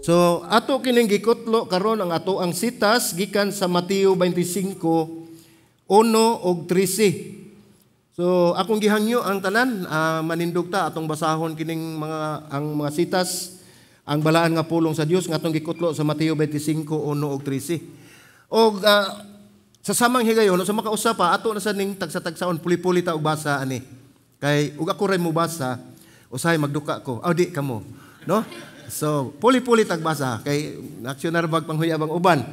So ato kining gikutlo karon ang ato ang sitas gikan sa Mateo 25:1 ug 13. So akong gihangyo ang tanan manindog ta atong basahon kining mga sitas ang balaan nga pulong sa Dios nga atong gikutlo sa Mateo 25:1 ug 13. Og sa samang higayon sa makausap pa ato na sa ning tagsa-tagsaon puli-puli ta og basa ani. Kay ug ako ray mo basa usahay magduka ko. Di kamo, no? So puli-puli tagbasa kay aksyonar bag panghuyabang uban.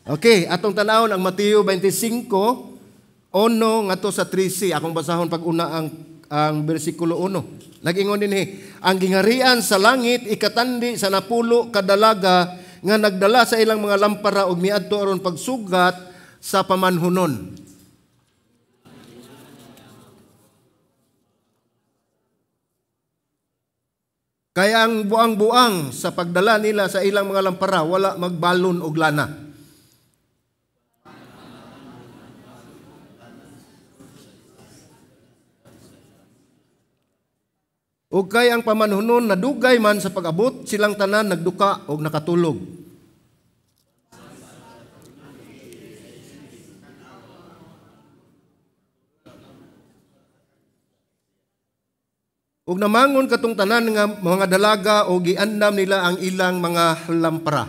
Okay, atong tan-awon ang Mateo 25:1 ngadto sa 13. Akong basahon pag una ang bersikulo 1. Nag-ingon dinhi, ang gingarian sa langit ikatandi sa napulo kadalaga nga nagdala sa ilang mga lampara og miadto aron pagsugat sa pamanhunon. Kaya ang buang-buang sa pagdala nila sa ilang mga lampara wala magbalon og lana. O kay ang pamanhunon nadugay man sa pag-abot, silang tanan nagduka og nakatulog. Ug namangon katong tanan nga mga dalaga o giandam nila ang ilang mga lampara.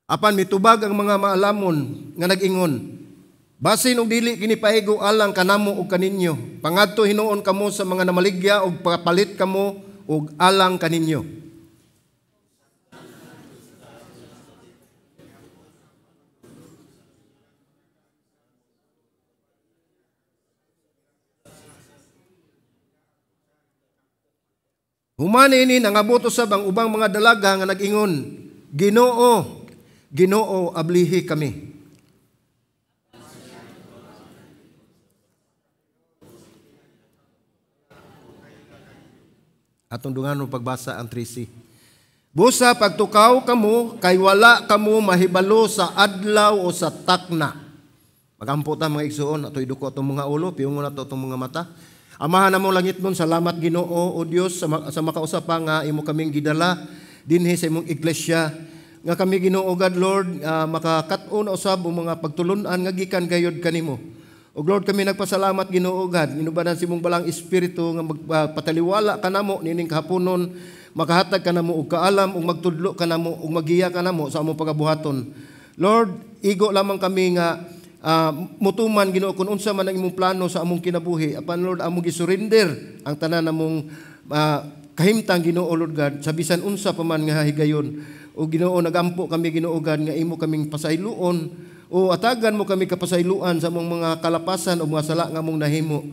Apan mitubag ang mga maalamon nga nag-ingon, basin og dili kini paigo alang kanamo ug kaninyo. Pangadto hinuon kamo sa mga namaligya ug papalit kamo og alang kaninyo. Humani ini nangabot usab ang ubang mga dalaga nga nag-ingon, Ginoo, Ginoo, ablihi kami. Atong dunganon pagbasa ang 13. Busa pagtukaw kamo kay wala kamo mahibalo sa adlaw o sa takna. Magampo ta mga igsuon ato iduko atong mga ulo, piyungon nato atong mga mata. Amahan na mo langit nun, salamat Ginoo o Dios sa makausap nga imo kaming gidala dinhi sa imong iglesia nga kami Ginoo God Lord makakat-on usab ang mga pagtulunan nga gikan gayud kanimo. O Lord kami nagpasalamat Ginoo God inubanan sa imong balang espiritu nga magpataliwala kanamo nining kahaponon makahatag kanamo og kaalam ug magtudlo kanamo ug magiya kanamo sa among pagabuhaton. Lord, igo lamang kami nga mutuman Ginoo kun unsa man ang imong plano sa among kinabuhi. Apan Lord among gisurrender ang tanan namong kahimtang Ginoo Lord God sa bisan unsa pa man nga higayon. O Ginoo nagampo kami Ginoo God nga imo kaming pasayloon o atagan mo kami kapasayloan sa among mga kalapasan o mga sala nga among nahimo.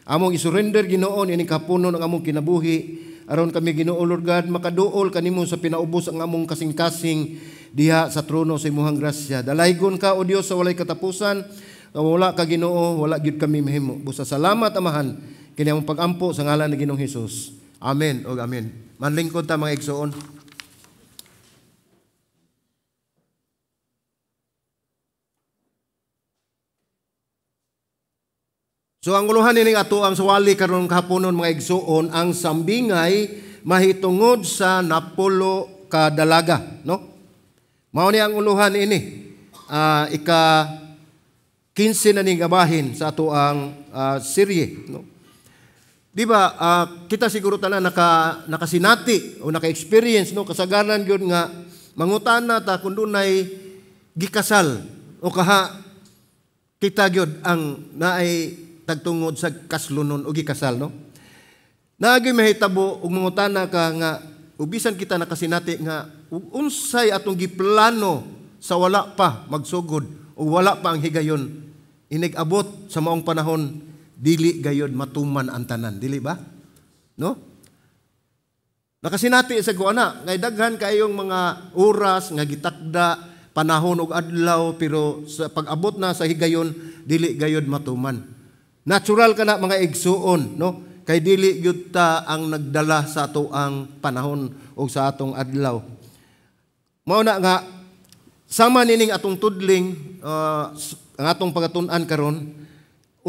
Among isurrender Ginoo ining kapunon ang among kinabuhi aron kami Ginoo Lord God makaduol kanimo sa pinaubos ang among kasing-kasing diha sa trono sa imong grasya. Dalaygon ka o Dios sa walay katapusan. Wala ka Ginoo, wala gyud kami mahimo. Busa salamat amahan kini among pagampo sa ngalan ni Ginoong Hesus. Amen o amen. Manlingkod ta mga igsoon. So ang uluhan nining ato ang suwali karon kahaponon mga igsoon ang sambingay mahitungod sa napulo ka dalaga, no? Mao ni ang uluhan ini. Ika-15 na ning gabahin sa ato ang serye, no? Di ba kita siguro tanan nakasinati o naka-experience no kasagaran gyud nga mangutana ta kun dunay gikasal o kaha kita gyud ang naay tagtungod sa kaslunon o gikasal, no? Naagi mahitabo og mangutana ka nga ubisan kita nakasinati nga unsay atong giplano sa wala pa magsugod o wala pa ang higayon inigabot sa maong panahon dili gayod matuman ang tanan, dili ba? No? Nakasinati sa kuana ngay daghan kayong mga oras nga gitakda panahon og adlaw pero sa pag-abot na sa higayon dili gayod matuman. Natural kana mga igsuon, no? Kay dili gyud ta ang nagdala sa ato ang panahon o sa atong adlaw. Mao na nga Sama nining atong tudling ang atong pagatun-an karon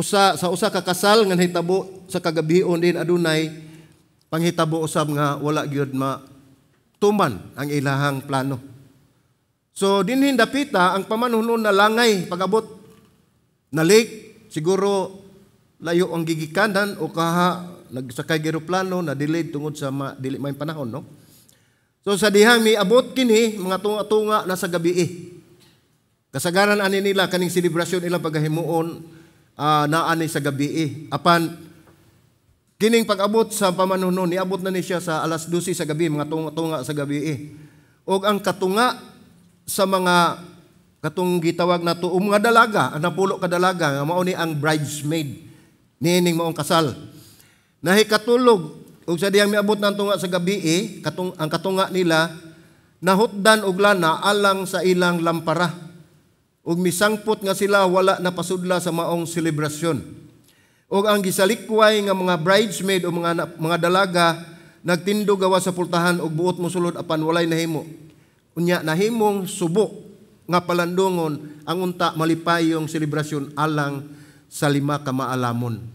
sa usa ka kasal nga nahitabo sa kagabion din adunay panghitabo usab nga wala gyud tuman ang ilahang plano. So dinhin dapita ang pamanunon na langay pagabot na late siguro layo ang gigikanan o kaha nagsakay eroplano na delayed tungod sa dili may panahon, no? So sa dihang miabot kini mga tunga-tunga na sa gabi. Kasagaran ani nila kaning selebrasyon ilang pagahimuon naa ni sa gabi. Apan kining pag-abot sa pamanunon niabot na ni siya sa alas 12 sa gabi, mga tunga-tunga sa gabi. Og ang katunga sa mga katong gitawag nato mga dalaga, ang napulo ka dalaga nga mao ni ang bridesmaid nining maong kasal. Nahikatulog ug sa diyang miabot ng tunga sa gabi, ang katunga nila nahutdan og lana alang sa ilang lampara. Ug misangpot nga sila wala napasudla sa maong selebrasyon. Ug ang gisalikway nga mga bridesmaid o mga dalaga nagtindog gawa sa pultahan ug buot mosulod apan walay nahimo. Unya nahimong subok nga palandungon ang unta malipayong selebrasyon alang sa 5 ka maalamon.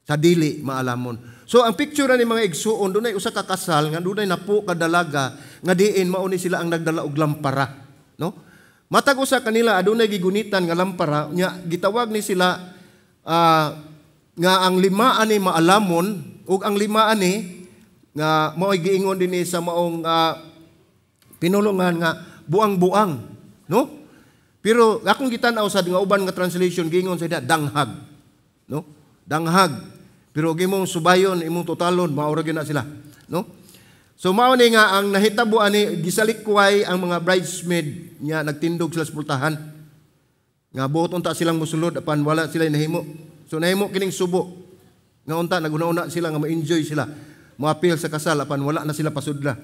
Sa dili maalamon. So ang picture ni mga igsuon dunay usa ka kasal nga dunay napo ka dalaga nga diin mao ni sila ang nagdala og lampara, no? Matag usa kanila adunay gigunitan nga lampara nya gitawag ni sila nga ang 5 ani maalamon ug ang 5 ani nga mao giingon dinhi sa maong pinulungan nga buang-buang, no? Pero akong gitan-aw sa nga uban nga translation giingon sa danghag, no? Danghag. Pero gimong subayon, imong totalon, maura gyud na sila, no? So mao ni nga ang nahitabo ani gisalikway ang mga bridesmaid nya nagtindog sila sa pultahan. Nga buot unta silang mosulod apan wala sila nahimo. So nahimo kining subo. Nga unta naguna-una sila nga ma-enjoy sila. Moapil sa kasal apan wala na sila pasudla.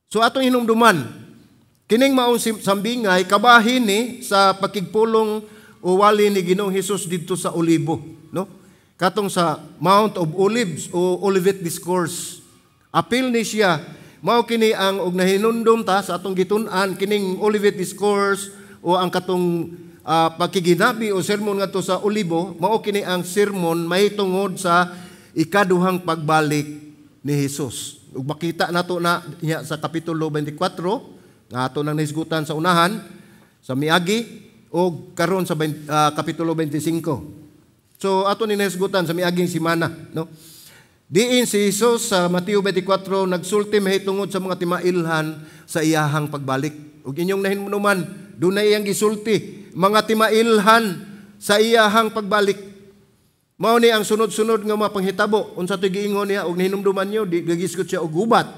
So atong hinumduman kining maong sambingay kabahin ni sa pakigpulong o wali ni Ginoong Hesus didto sa Olibo, no? Katong sa Mount of Olives o Olivet Discourse. Apil ni siya, mao kini ang og nahinumdum ta sa atong gitun-an kining Olivet Discourse o ang katong pagkiginabi o sermon ngadto sa Olibo, mao kini ang sermon mahitungod sa ikaduhang pagbalik ni Hesus. Ug makita nato na niya sa kapitulo 24 nga ato nang nahisgutan sa unahan sa miagi o karon sa kapitulo 25. So ato ni nahisgutan sa miaging semana, no? Diin si Jesus sa Mateo 24 nagsulti mahitungod sa mga timailhan sa iyahang pagbalik. Ug inyong nahinumduman, dunay iyang gisulti mga timailhan sa iyahang pagbalik. Mao ni ang sunod-sunod nga mga panghitabo unsa toy giingon niya ug nahinumduman niyo gigisgot siya og gubat.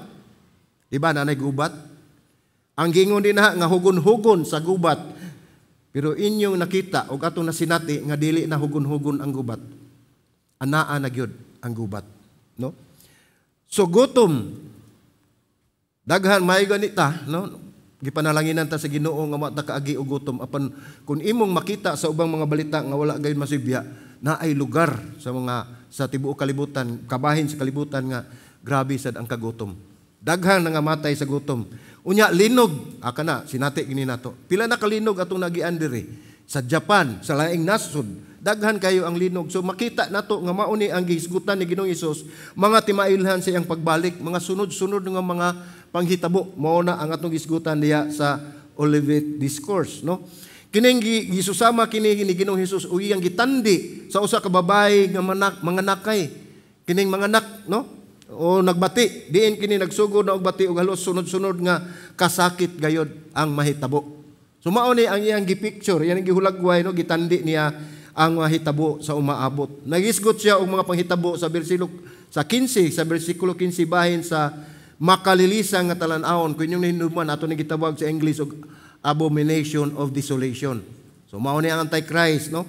Di ba nanay gubat? Ang giingon din nga hugon-hugon sa gubat. Pero inyong nakita o atong nasinati nga dili na hugon-hugon ang gubat. Anaa na gyud ang gubat, no? So gutom daghan may ganita, no? Gipanalanginan ta sa Ginoo nga mata kaagi og gutom apan kun imong makita sa ubang mga balita nga wala gayud masibya na ay lugar sa tibuok kalibutan, kabahin sa kalibutan nga grabe sad ang kagutom. Daghan nga matay sa gutom. Unya linog, kana sinati gini nato. Pila na kalinog atong nagian diri sa Japan, sa laing nasod. Daghan kayo ang linog. So makita nato nga mao ni ang gihisgutan ni Ginoong Hesus, mga timailhan sa iyang pagbalik, mga sunod-sunod nga mga panghitabo. Mao na ang atong gihisgutan diya sa Olivet Discourse, no? Kining gisusama kini ni Ginoong Hesus o iyang gitandi sa usa ka babae nga mga nakay. Kining mga nak, no? O nagbati, diin kini nagsugod na og bati og halos sunod-sunod nga kasakit gayod ang mahitabo. So mao ni ang iyang gipicture, yan ang gihulagway, no, gitandi niya ang mahitabo sa umaabot. Nagisgot siya og mga panghitabo sa bersikulo 15 bahin sa makalilisang nga talan-awon kun yung nahinuman ato ni gitawag sa English og abomination of desolation. So mao ni ang Antichrist, no?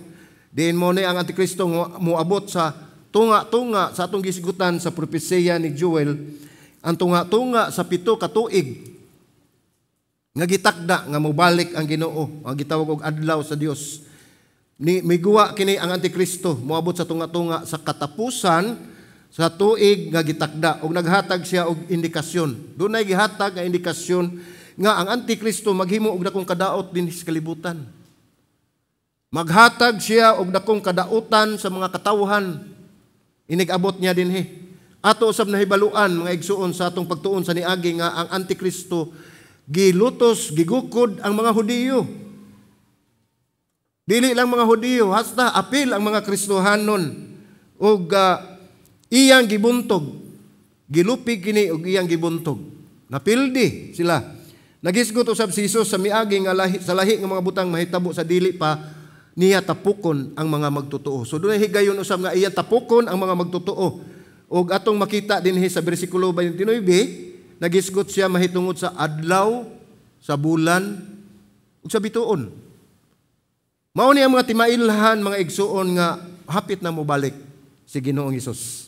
Diin mo ni ang Antikristo moabot sa tunga-tunga sa atong gisigutan sa propesya ni Joel, ang tunga-tunga sa 7 ka tuig nga gitakda nga mobalik ang Ginoo, ang gitawag og adlaw sa Dios. Miguwa kini ang Antikristo moabot sa tunga-tunga sa katapusan sa tuig nga gitakda ug naghatag siya og indikasyon. Dunay gihatag nga indikasyon nga ang Antikristo maghimo og dakong kadaot din sa kalibutan. Maghatag siya og dakong kadautan sa mga katawhan. Inigabot niya dinhi. Ato usab na hibaluan mga igsuon sa atong pagtuon sa niagi nga ang Antikristo gilutos, gigukod ang mga Hudiyo. Dili lang mga Hudiyo, hasta apil ang mga Kristohanon ug iyang gibuntog. Gilupig kini ug iyang gibuntog. Napildi sila. Nagisgot usab si Jesus sa miagi nga sa lahi nga mga butang mahitabo sa dili pa niya tapukon ang mga magtotoo. So dunay higayon usab nga iya tapukon ang mga magtotoo. Og atong makita dinhi sa bersikulo 29, nagisgot siya mahitungod sa adlaw, sa bulan, ug sa bituon. Mao ni ang mga timailhan mga igsuon nga hapit na mobalik si Ginoong Hesus.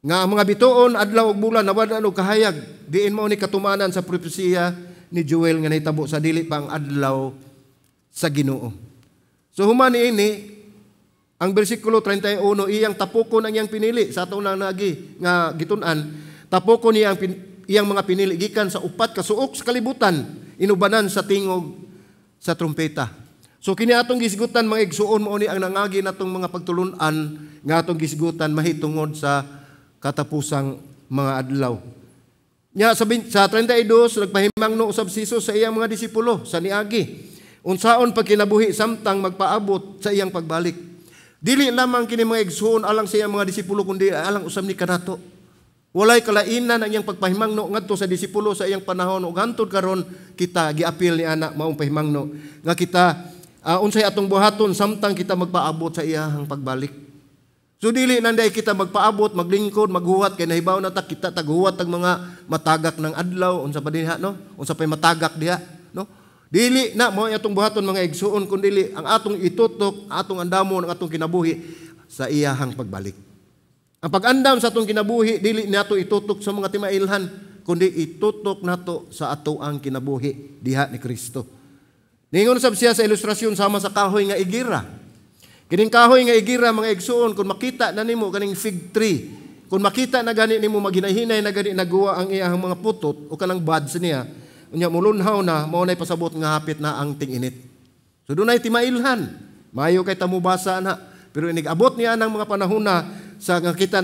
Nga ang mga bituon, adlaw ug bulan nawala og kahayag, diin mao ni katumanan sa propesiya ni Joel nga nahitabo sa dili pa ang adlaw sa Ginoo. So human ini ang bersikulo 31, iyang tapukon ang iyang pinili sa atong nagi nga gitun-an, tapukon niya ang iyang mga pinili gikan sa upat ka suok sa kalibutan, inubanan sa tingog sa trumpeta. So kini atong gisgutan mga igsuon mao ni ang nangagi natong mga pagtulun-an nga atong gisgutan mahitungod sa katapusang mga adlaw. Nya sa 32 nagpahimangno usab si Jesus sa iyang mga disipulo sa niagi. Unsaon pagkinabuhi samtang magpaabot sa iyang pagbalik. Dili lamang kini mga igsuon alang sa iyang mga disipulo kundi alang usab ni kanato. Walay kalainan ang iyang pagpahimangno ngadto sa disipulo sa iyang panahon ug hantod karon kita giapil ni ana maong pahimangno nga kita unsay atong buhaton samtang kita magpaabot sa iyang pagbalik. So dili nanday kita magpaabot, maglingkod, maghuwat kay nahibaw na ta kita taghuwat tag mga matagak ng adlaw unsa pa diha no? Unsa pay matagak diha no? Dili na mao atong buhaton mga igsuon kun dili ang atong itutok, atong andamon ang atong kinabuhi sa iyahang pagbalik. Ang pag-andam sa atong kinabuhi dili nato itutok sa mga timailhan kundi itutok nato sa ato ang kinabuhi diha ni Kristo. Ningon sab siya sa ilustrasyon sama sa kahoy nga igira. Kining kahoy nga igira mga igsuon kung makita na nimo kaning fig tree, kung makita na gani nimo maghinay-hinay na gani naguwa ang iyang mga putot o kanang buds niya, unya mulunhaw na mao nay pasabot nga hapit na ang ting-init. So dunay timailhan. Maayo kay ta mobasa na, pero inigabot niya nang mga panahon na sa nga kita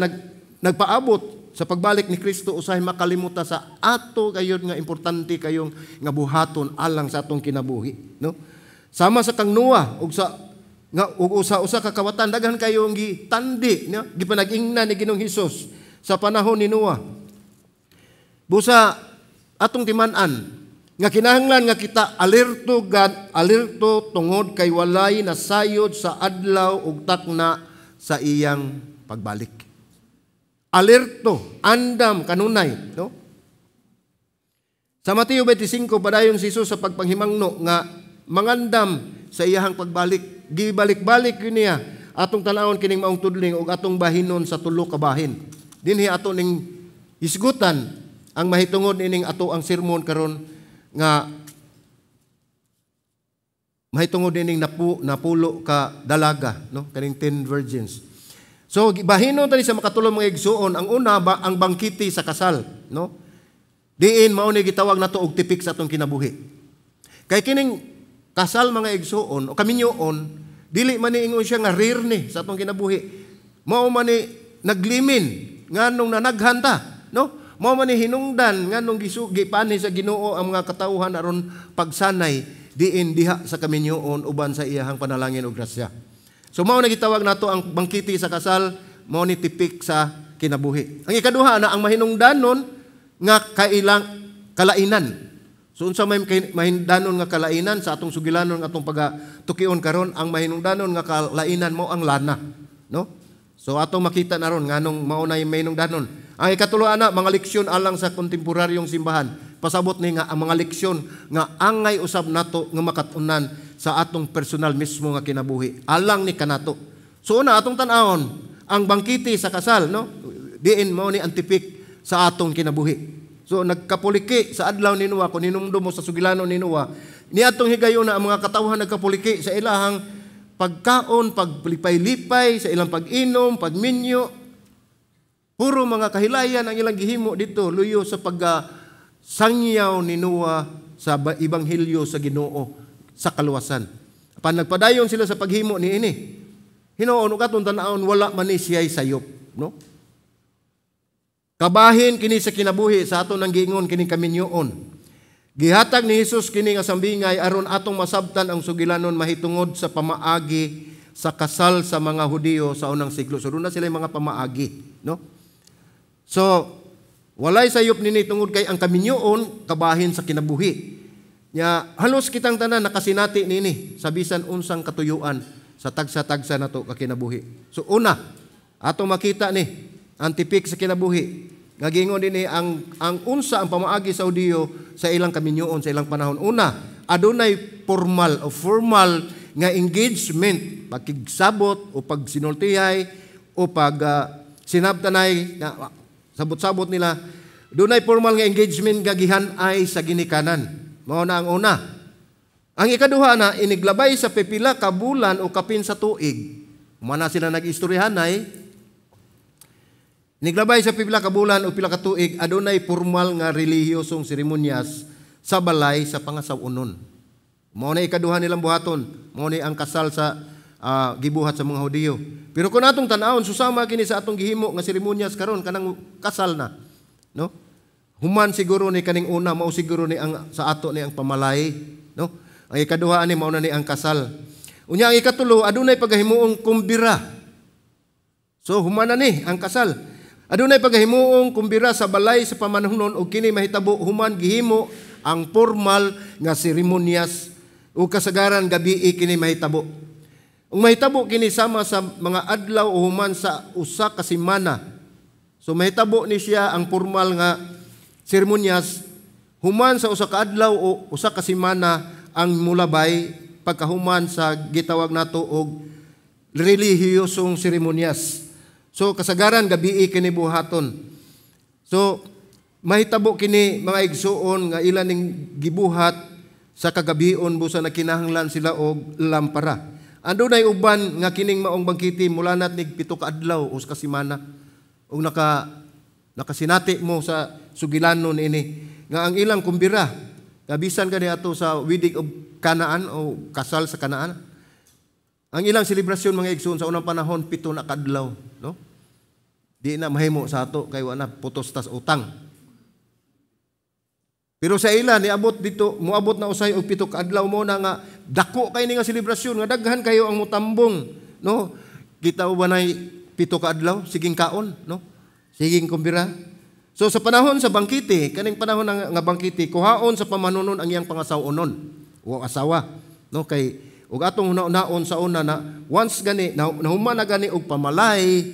nagpaabot sa pagbalik ni Kristo usahay makalimutan sa ato kayon nga importante kayong nga buhaton alang sa atong kinabuhi, no? Sama sa kang Noah ug sa nga usa ka kawatan daghan kayong gitandi, no? Gipanag-ingnan ni Ginoong Hesus sa panahon ni Noah. Busa atong timan-an nga kinahanglan nga kita alerto tungod kay walay nasayod sa adlaw ug takna sa iyang pagbalik. Alerto, andam, kanunay, no? Sa Mateo 25 padayon si Jesus sa pagpanghimangno nga mangandam sa iyahang pagbalik. Gibalik-balik yun niya atong tanawon kining maong tudling ug atong bahinon sa tulo ka bahin. Dinhi ato ning isgutan ang mahitungod ining ato ang sermon karon nga mahitungod ining napulo ka dalaga, no? Kaning 10 virgins. So bahinon tani sa makatulong mga igsuon, ang una ang bangkiti sa kasal, no? Diin mao ni gitawag nato og tipik sa atong kinabuhi. Kay kining kasal mga igsuon o kaminyoon, dili man ni ingon siya nga rare ni sa atong kinabuhi. Mao man ni naglimin nganong nanaghanta, no? Mao man ni hinungdan nganong gipani sa Ginoo ang mga katawhan aron pagsanay diin diha sa kaminyoon uban sa iyahang panalangin ug grasya. So mao na gitawag nato ang bangkiti sa kasal, mao ni tipik sa kinabuhi. Ang ikaduha na ang mahinungdanon nga kalainan. So unsa may mahinungdanon nga kalainan sa atong sugilanon nga atong pagatukion karon, ang mahinungdanon nga kalainan mo ang lana, no? So atong makita naron nganong mao na mahinungdanon. Ang ikatulo ana mga leksyon alang sa kontemporaryong simbahan. Pasabot ni nga ang mga leksyon nga angay usab nato nga makatunan sa atong personal mismo nga kinabuhi alang ni kanato. So una atong tan-awon ang bangkiti sa kasal, no? Diin mao ni antipik sa atong kinabuhi. So nagkapuliki sa adlaw ni Noah kun hinumdum mo sa sugilanon ni Noah, ni atong higayon na ang mga katawhan nagkapuliki sa ilahang pagkaon, paglipay-lipay, sa ilang pag-inom, pagminyo. Puro mga kahilayan ang ilang gihimo dito luyo sa sangyaw ni Noah sa Ebanghelyo sa Ginoo sa kaluwasan. Apan nagpadayon sila sa paghimo niini. Hinuon ug atong tan-awon wala man ni siya'y sayop, no? Kabahin kini sa kinabuhi sa aton nang giingon kini kaminyoon. Gihatag ni Hesus kini nga sambingay aron atong masabtan ang sugilanon mahitungod sa pamaagi sa kasal sa mga Hudiyo sa unang siglo. So doon na sila yung mga pamaagi, no? So walay sayop nini tungod kay ang kaminyoon kabahin sa kinabuhi. Nya halos kitang tanan nakasinati nini sa bisan unsang katuyuan sa tagsa-tagsa nato ka kinabuhi. So una, ato makita ni ang tipik sa kinabuhi. Nga gingon dinhi ang unsa ang pamaagi sa Hudiyo sa ilang kaminyoon sa ilang panahon. Una, adunay formal nga engagement, pagkigsabot o pagsinultihay o pag sinabtanay na sabot-sabot nila. Dunay formal nga engagement nga gihan-ay sa ginikanan. Mao na ang una. Ang ikaduha na iniglabay sa pipila ka bulan o kapin sa tuig. Mana sila nag-istoryahanay. Iniglabay sa pipila ka bulan o pila ka tuig adunay formal nga relihiyosong seremonyas sa balay sa pangasawunon. Mao na ikaduha nilang buhaton. Mao ni ang kasal sa gibuhat sa mga Hudiyo. Pero kung atong tan-awon susama kini sa atong gihimo nga seremonyas karon kanang kasal na, no? Human siguro ni kaning una, mao siguro ni ang sa ato ni ang pamalay, no? Ang ikaduha ani mao na ni ang kasal. Unya ang ikatulo adunay paghimuong kumbira. So human na ni ang kasal. Adunay paghimuong kumbira sa balay sa pamanunon ug kini mahitabo human gihimo ang formal nga seremonyas ug kasagaran gabi kini mahitabo. Ug mahitabo kini sama sa mga adlaw o human sa usa ka semana. So mahitabo ni siya ang formal nga seremonyas human sa usa ka adlaw o usa ka semana ang mulabay pagkahuman sa gitawag nato og relihiyosong seremonyas. So kasagaran gabi kini buhaton. So mahitabo kini mga igsuon nga ilan ning gibuhat sa kagabion busa na kinahanglan sila og lampara. Andunay uban nga kining maong bangkiti mula nat nig 7 ka adlaw o ka semana ug nakasinati mo sa sugilanon ini nga ang ilang kumbira kabisan kani ato sa wedding of Kanaan o kasal sa Kanaan. Ang ilang selebrasyon mga igsoon sa unang panahon 7 na kadlaw, no? Di na mahimo sa ato kay wala putos tas utang. Pero sa ila niabot dito, moabot na usay og 7 ka adlaw mo na nga dako kay ni nga selebrasyon nga daghan kayo ang mutambong, no? Kita ba nay 7 ka adlaw siging kaon, no? Siging kumbira. So sa panahon sa bangkiti, kaning panahon nga bangkiti, kuhaon sa pamanunon ang iyang pangasawunon o asawa, no? Kay ug atong naon sa una na once gani nahuman na gani og pamalay,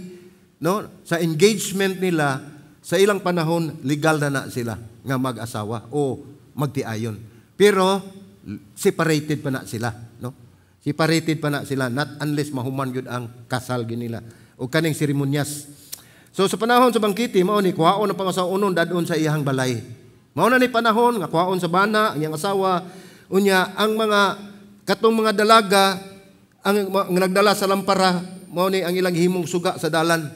no, sa engagement nila sa ilang panahon legal na sila nga mag-asawa o magtiayon. Pero separated pa na sila, no? Separated pa na sila not unless mahuman gyud ang kasal gyud nila o kaning seremonyas. So sa panahon sa bangkiti mao ni kuhaon ang pangasawunon dadon sa iyang balay. Mao na ni panahon nga kuhaon sa bana ang iyang asawa unya ang mga katong mga dalaga ang nagdala sa lampara mao ni ang ilang himong suga sa dalan.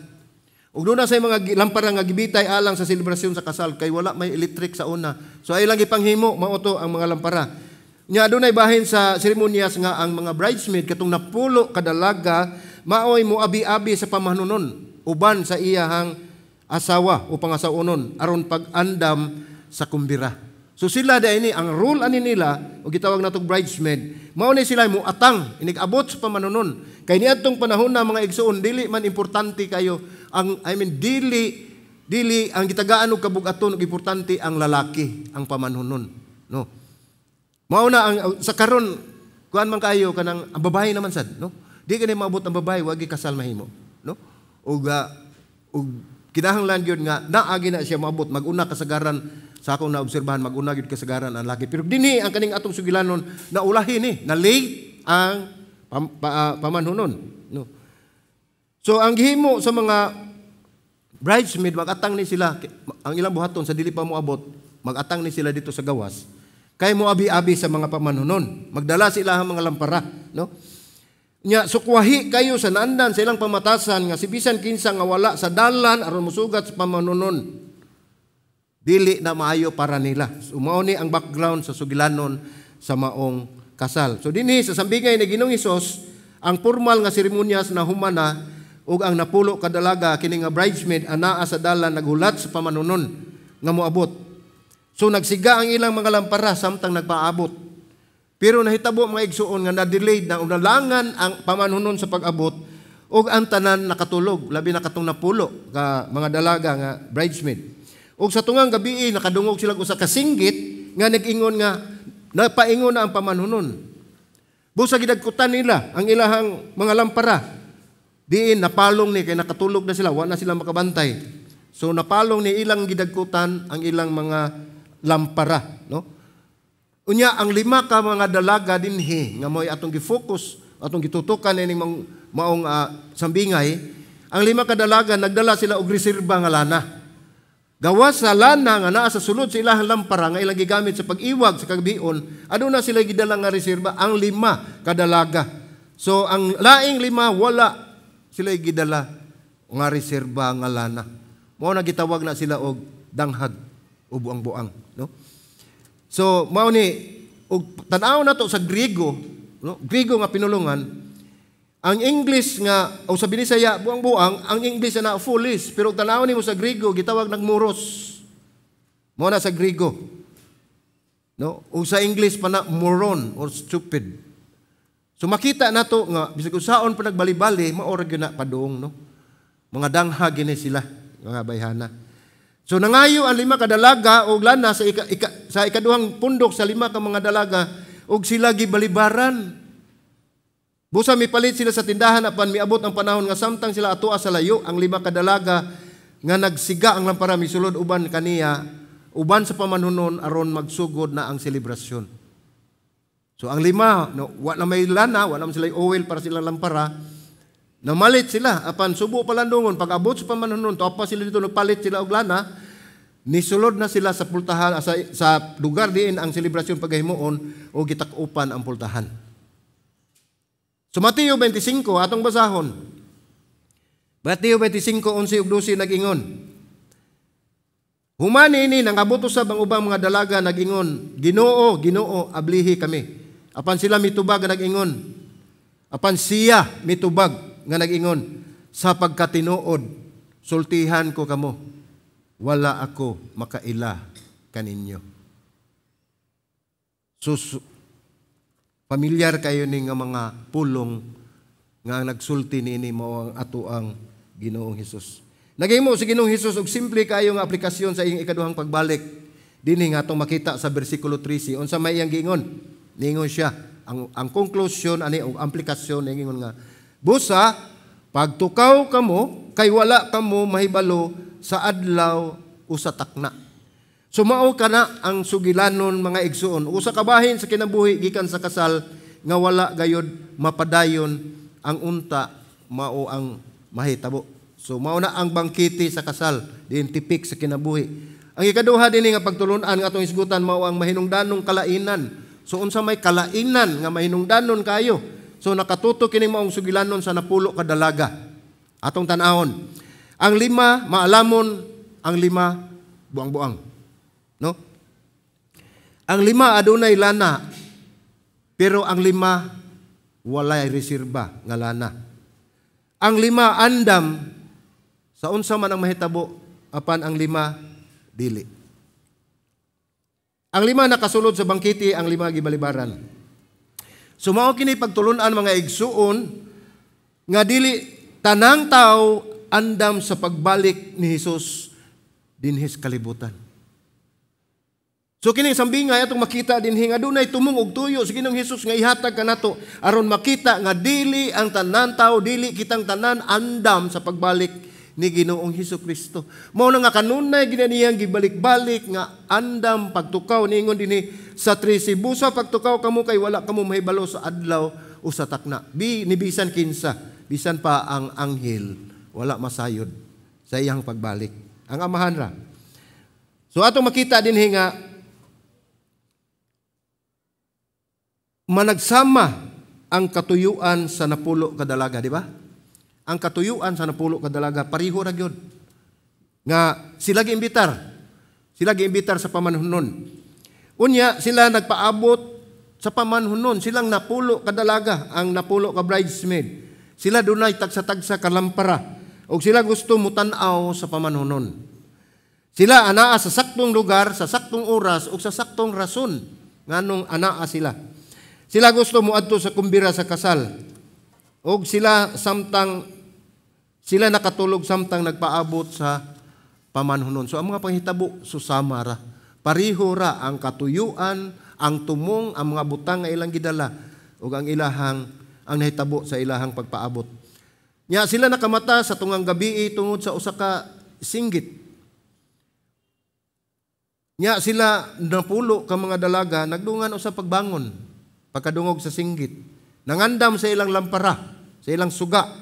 Ug doon na sa mga lampara nga gibitay alang sa selebrasyon sa kasal kay wala may electric sa una. So ay lang ipanghimo mao to ang mga lampara. Nya adunay bahin sa seremonyas nga ang mga bridesmaid katong napulo kadalaga maoy moabi-abi sa pamanunon uban sa iyahang asawa o pangasawunon aron pag-andam sa kumbira. So sila ini ang rule ani nila o gitawag natong bridesmaid mao ni sila moatang inig-abot sa pamanunon. Kay niadtong panahon na mga igsoon dili man importante kayo ang dili ang gitagaan og kabug-aton og importante ang lalaki ang pamanunon, no? Mao na ang sa karon kuan man kayo kanang ang babae naman sad, no? Di kani maabot ang babae wagi kasal mahimo, no? Ug kinahanglan gyud nga naagi na siya maabot maguna kasagaran sa akong naobserbahan maguna gyud kasagaran ang laki. Pero dinhi ang kaning atong sugilanon na ulahi ni na late ang pamanunon, no? So ang gihimo sa mga bridesmaid mag-atang ni sila ang ilang buhaton sa dili pa moabot mag-atang ni sila dito sa gawas kay moabi-abi sa mga pamanunon magdala sila ang mga lampara, no? Nya sukwahi kayo sa naandan sa ilang pamatasan nga si bisan kinsa nga wala sa dalan aron mosugat sa pamanunon. dili na maayo para nila. So, mao ni ang background sa sugilanon sa maong kasal. So dinhi sa sambingay ni Ginoong Hesus, ang formal nga seremonyas na humana ug ang napulo ka dalaga kini nga bridesmaid anaa sa dalan naghulat sa pamanunon nga moabot. So nagsiga ang ilang mga lampara samtang nagpaabot. Pero nahitabo mga igsuon nga na-delayed na unalangan ang pamanunon sa pag-abot ug ang tanan nakatulog, labi na katong napulo ka mga dalaga nga bridesmaid. Ug sa tungang gabi nakadungog sila usa ka singgit nga nag-ingon nga napaingon na ang pamanunon. Busa gidagkutan nila ang ilahang mga lampara. Diin napalong ni kay nakatulog na sila, wa na sila makabantay. So napalong ni ilang gidagkutan ang ilang mga lampara, no? Unya ang 5 ka mga dalaga dinhi nga mo'y atong gi-focus, atong gitutukan ining maong sambingay, ang 5 ka dalaga nagdala sila og reserba nga lana. Gawas sa lana nga naa sa sulod sa ilahang lampara nga ilang gigamit sa pag-iwag sa kagabion, aduna sila gidala nga reserba ang 5 ka dalaga. So ang laing 5 wala sila gidala nga reserba nga lana. Mao na gitawag na sila og danghag o buang-buang, no? So, mao ni ug tan-aw nato sa Griego, no? Griego nga pinulungan, ang English nga o sa Binisaya buang-buang, ang English na foolish, pero tan-aw nimo sa Griego gitawag nagmuros. Mao na sa Griego. No? O sa English pa na moron or stupid. So makita nato nga bisag usaon pa nagbali-bali, mao ra gyud na padung, no? Mga danghag gini sila, mga bayhana. So nangayo ang 5 ka dalaga og lana sa ikaduhang pundok sa 5 ka mga dalaga og sila gibalibaran. Busa mipalit sila sa tindahan apan miabot ang panahon nga samtang sila atoa sa layo ang 5 ka dalaga nga nagsiga ang lampara misulod uban kaniya uban sa pamanunon aron magsugod na ang selebrasyon. So ang 5 no, wa na may lana, wa na sila oil para silang lampara. Namalit sila, apan subo palandungon, pag-abot sa pamanunon, topa sila dito, nagpalit sila og lana, nisulod na sila sa pultahan, sa lugar diin ang selebrasyon paghimuon o gitakupan ang pultahan. So Mateo 25, atong basahon. Mateo 25, 11 ug 12 nag-ingon. Humani ini nangabot usab ang ubang mga dalaga nag-ingon, Ginoo, Ginoo, ablihi kami. Apan sila mitubag nag-ingon. Apan siya mitubag nga nag-ingon, sa pagkatinuod, sultihan ko kamo, wala ako makaila kaninyo. So, pamilyar kayo ni nga mga pulong nga nagsulti ni mo ang ato ang Ginoong Hesus. Nagahimo si Ginoong Hesus og simple kayo nga aplikasyon sa iyong ikaduhang pagbalik. Dinhi nga atong makita sa bersikulo 13, unsa may iyang giingon? Ningon siya, ang conclusion ani og aplikasyon ningon nga busa, pagtukaw kamo, kay wala kamo mahibalo sa adlaw o sa takna. Sumao ka na ang sugilanon mga igsuon. Usa ka bahin sa kinabuhi gikan sa kasal, nga wala gayod mapadayon ang unta, mao ang mahitabo. So mao na ang bangkiti sa kasal, din tipik sa kinabuhi. Ang ikaduha din nga pagtulunan nga atong isgutan, mao ang mahinungdanong kalainan. So unsa may kalainan nga mahinungdanon kayo? So nakatuto kini maong sugilanon sa napulo ka dalaga. Atong tan-ahon. Ang 5 maalamon, ang 5 buang-buang. No? Ang 5 adunay lana, pero ang 5 walay reserba nga lana. Ang 5 andam sa unsa man ang mahitabo, apan ang 5 dili. Ang 5 nakasulod sa bangkiti, ang 5 gibalibaran. So mao kini pagtulunan mga igsuon nga dili tanang tao andam sa pagbalik ni Hesus dinhis kalibutan. So kini sambingay atong makita dinhi nga dunay tumong og tuyo sa Ginoong Hesus nga ihatag kanato aron makita nga dili ang tanan tao, dili kitang tanan andam sa pagbalik ni Ginoong Hesukristo. Mao na nga kanunay ginaniyang gibalik-balik nga andam pagtukaw niingon dinhi sa 13, busa pagtukaw kamo kay wala kamo mahibalo sa adlaw o sa takna. Ni bisan kinsa, bisan pa ang anghel wala masayod sa iyang pagbalik. Ang amahan ra. So atong makita dinhi nga managsama ang katuyuan sa napulo ka dalaga, di ba? Ang katuyuan sa napulo ka dalaga, pariho ra gyud. Nga sila giimbitar. Sila giimbitar sa pamanhunon. Unya, sila nagpaabot sa pamanhunon. Silang napulo kadalaga, ang napulo ka bridesmaid. Sila dunay tagsa-tagsa kalampara. O sila gusto mutanaw sa pamanhunon. Sila anaa sa saktong lugar, sa saktong oras, o sa saktong rason. Nganong anaa sila. Sila gusto muadto sa kumbira sa kasal. O sila nakatulog samtang nagpaabot sa pamanhunon. So ang mga panghitabo, susama ra. Pariho ra ang katuyuan, ang tumong, ang mga butang nga ilang gidala, o ang nahitabo sa ilahang pagpaabot. Nya sila nakamata sa tungang gabi tungod sa usa ka singgit. Nya sila napulo ka mga dalaga, nagdungan sa pagbangon, pagkadungog sa singgit. Nangandam sa ilang lampara, sa ilang suga.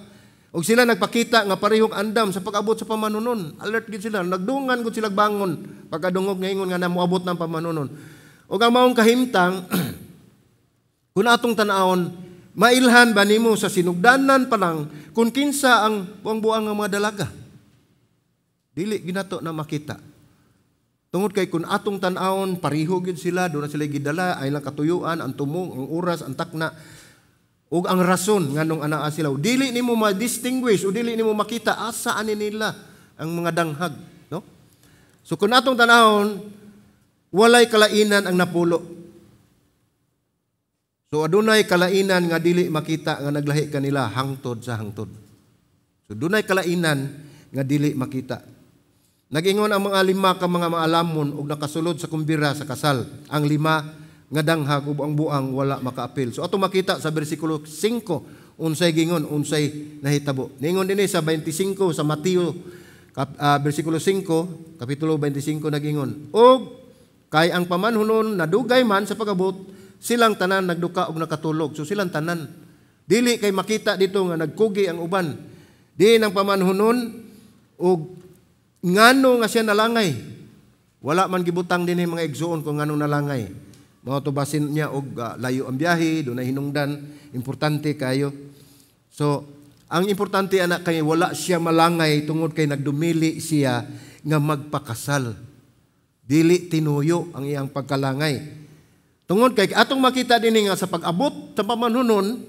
O sila nagpakita nga parehong andam sa pag-abot sa pamanunon. Alert gid sila, nagdungan gud sila bangon, pagkadungog ngayon nga namuabot ng pamanunon. O ang maong kahimtang, kung atong tanawon, mailhan ba nimo sa sinugdanan pa lang kung kinsa ang buang-buang nga mga dalaga? Dili ginato na makita. Tungod kay kung atong tan-awon, pariho gid sila, doon na sila gidala, ay lang katuyuan, ang tumong, ang oras, ang takna, ug ang rason nganong anaa sila. Dili nimo ma-distinguish o dili nimo makita asa ani nila ang mga danghag, no? So kung atong tan-awon, walay kalainan ang napulo. So adunay kalainan nga dili makita nga naglahi kanila hangtod sa hangtod. So dunay kalainan nga dili makita. Nag-ingon ang mga lima ka mga maalamon ug nakasulod sa kumbira sa kasal. Ang lima nga danghag ug ang buang wala makaapil. So ato makita sa bersikulo 5 unsay gingon, unsay nahitabo. Ningon dinhi sa 25 sa Mateo bersikulo 5, kapitulo 25 nagingon. Og kay ang pamanhunon nadugay man sa pag-abot, silang tanan nagduka og nakatulog. So silang tanan. Dili kay makita dito nga nagkugi ang uban. Di nang pamanhunon og ngano nga siya nalangay. Wala man gibutang dinhi mga igsoon kung ngano nalangay. Mga tubasin niya og layo ang biyahe, dunay hinungdan, importante kayo. So, ang importante anak kay wala siya malangay tungod kay nagdumili siya nga magpakasal. Dili tinuyo ang iyang pagkalangay. Tungod kay atong makita dinhi nga sa pag-abot sa pamanhunon,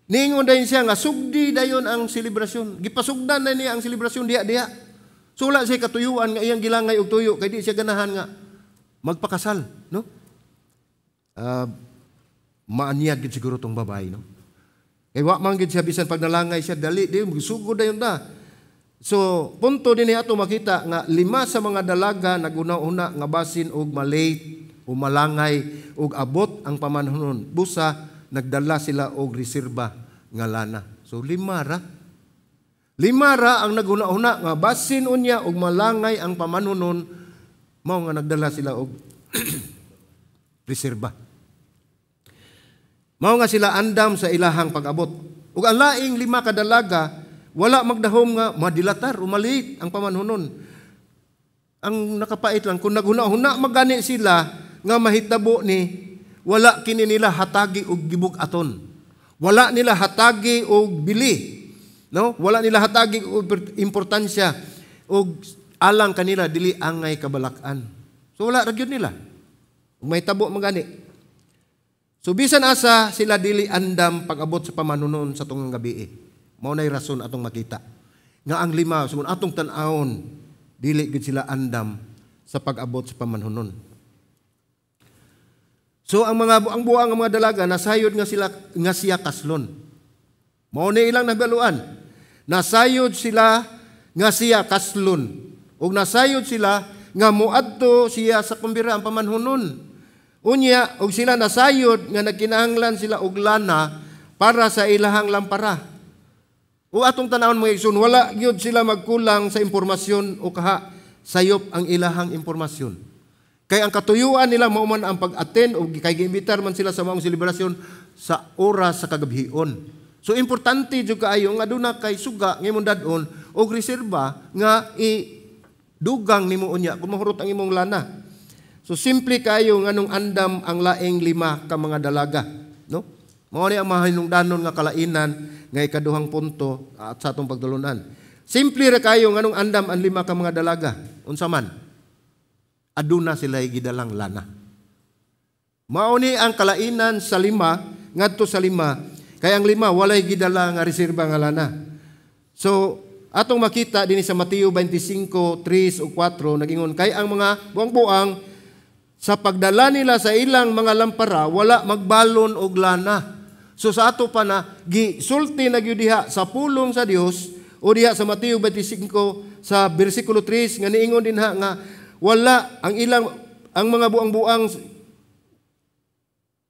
ningon dayon siya nga sugdi dayon ang selebrasyon. Gipasugdan na niya ang selebrasyon diha-diha. So wala siya katuyuan nga iyang gilangay og tuyo kay di siya ganahan nga magpakasal, no? Maanyag gid siguro tong babae, no? Kay wa man gid siya bisan pag nalangay siya dali di sugod dayon da. So punto dinhi ato makita nga lima sa mga dalaga naguna-una nga basin og malate o malangay og abot ang pamanhunon. Busa nagdala sila og reserba nga lana. So lima ra ang naguna-una nga basin unya og malangay ang pamanhunon, mao nga nagdala sila og reserba. Mao nga sila andam sa ilahang pag-abot. Ug ang laing lima ka dalaga wala magdahom nga madilatar o maliit ang pamanhunon. Ang nakapait lang kung naghuna-huna magani sila nga mahitabo ni wala kini nila hatagi og gibug-aton. Wala nila hatagi og bili. No? Wala nila hatagi og importansya og alang kanila dili angay kabalakan. So wala ra gyud nila. Ug may tabo magani. So bisan asa sila dili andam pag-abot sa pamanunon sa tungang gabi. Mao nay rason atong makita nga ang lima sugod atong tan-awon dili gid sila andam sa pag-abot sa pamanunon. So ang buang mga dalaga nasayod nga siya kaslon. Mao ni ilang nabaluan. Nasayod sila nga siya kaslon. Ug nasayod sila nga muadto siya sa kumbira ang pamanhunon. Unya og sila nasayod nga nagkinahanglan sila og lana para sa ilahang lampara. O atong tanawon mga igsoon, wala gyud sila magkulang sa impormasyon o kaha sayop ang ilahang impormasyon. Kay ang katuyuan nila mao man ang pag-attend o kay giimbitar man sila sa maong selebrasyon sa oras sa kagabhion. So importante jud kaayo nga aduna kay suga nga imong dad-on og reserba nga dugang nimo unya kung mahurot ang imong lana. So simple kaayo nganong andam ang laing lima ka mga dalaga, no? Mao ni ang mahinungdanon nga kalainan nga ikaduhang punto at sa atong pagtulunan. Simple ra kaayo nganong andam ang lima ka mga dalaga. Unsa man? aduna sila gidalang lana. Mauni ang kalainan sa 5 ngadto sa 5, kay ang 5 walay gidala nga reserba nga lana. So atong makita dinhi sa Mateo 25:3 o 4 nagingon kay ang mga buang-buang sa pagdala nila sa ilang mga lampara wala magbalon og lana. So sa ato pa na gisulti na gyud diha sa pulong sa Dios o diha sa Mateo 25 sa bersikulo 3 nga niingon din nga wala ang mga buang-buang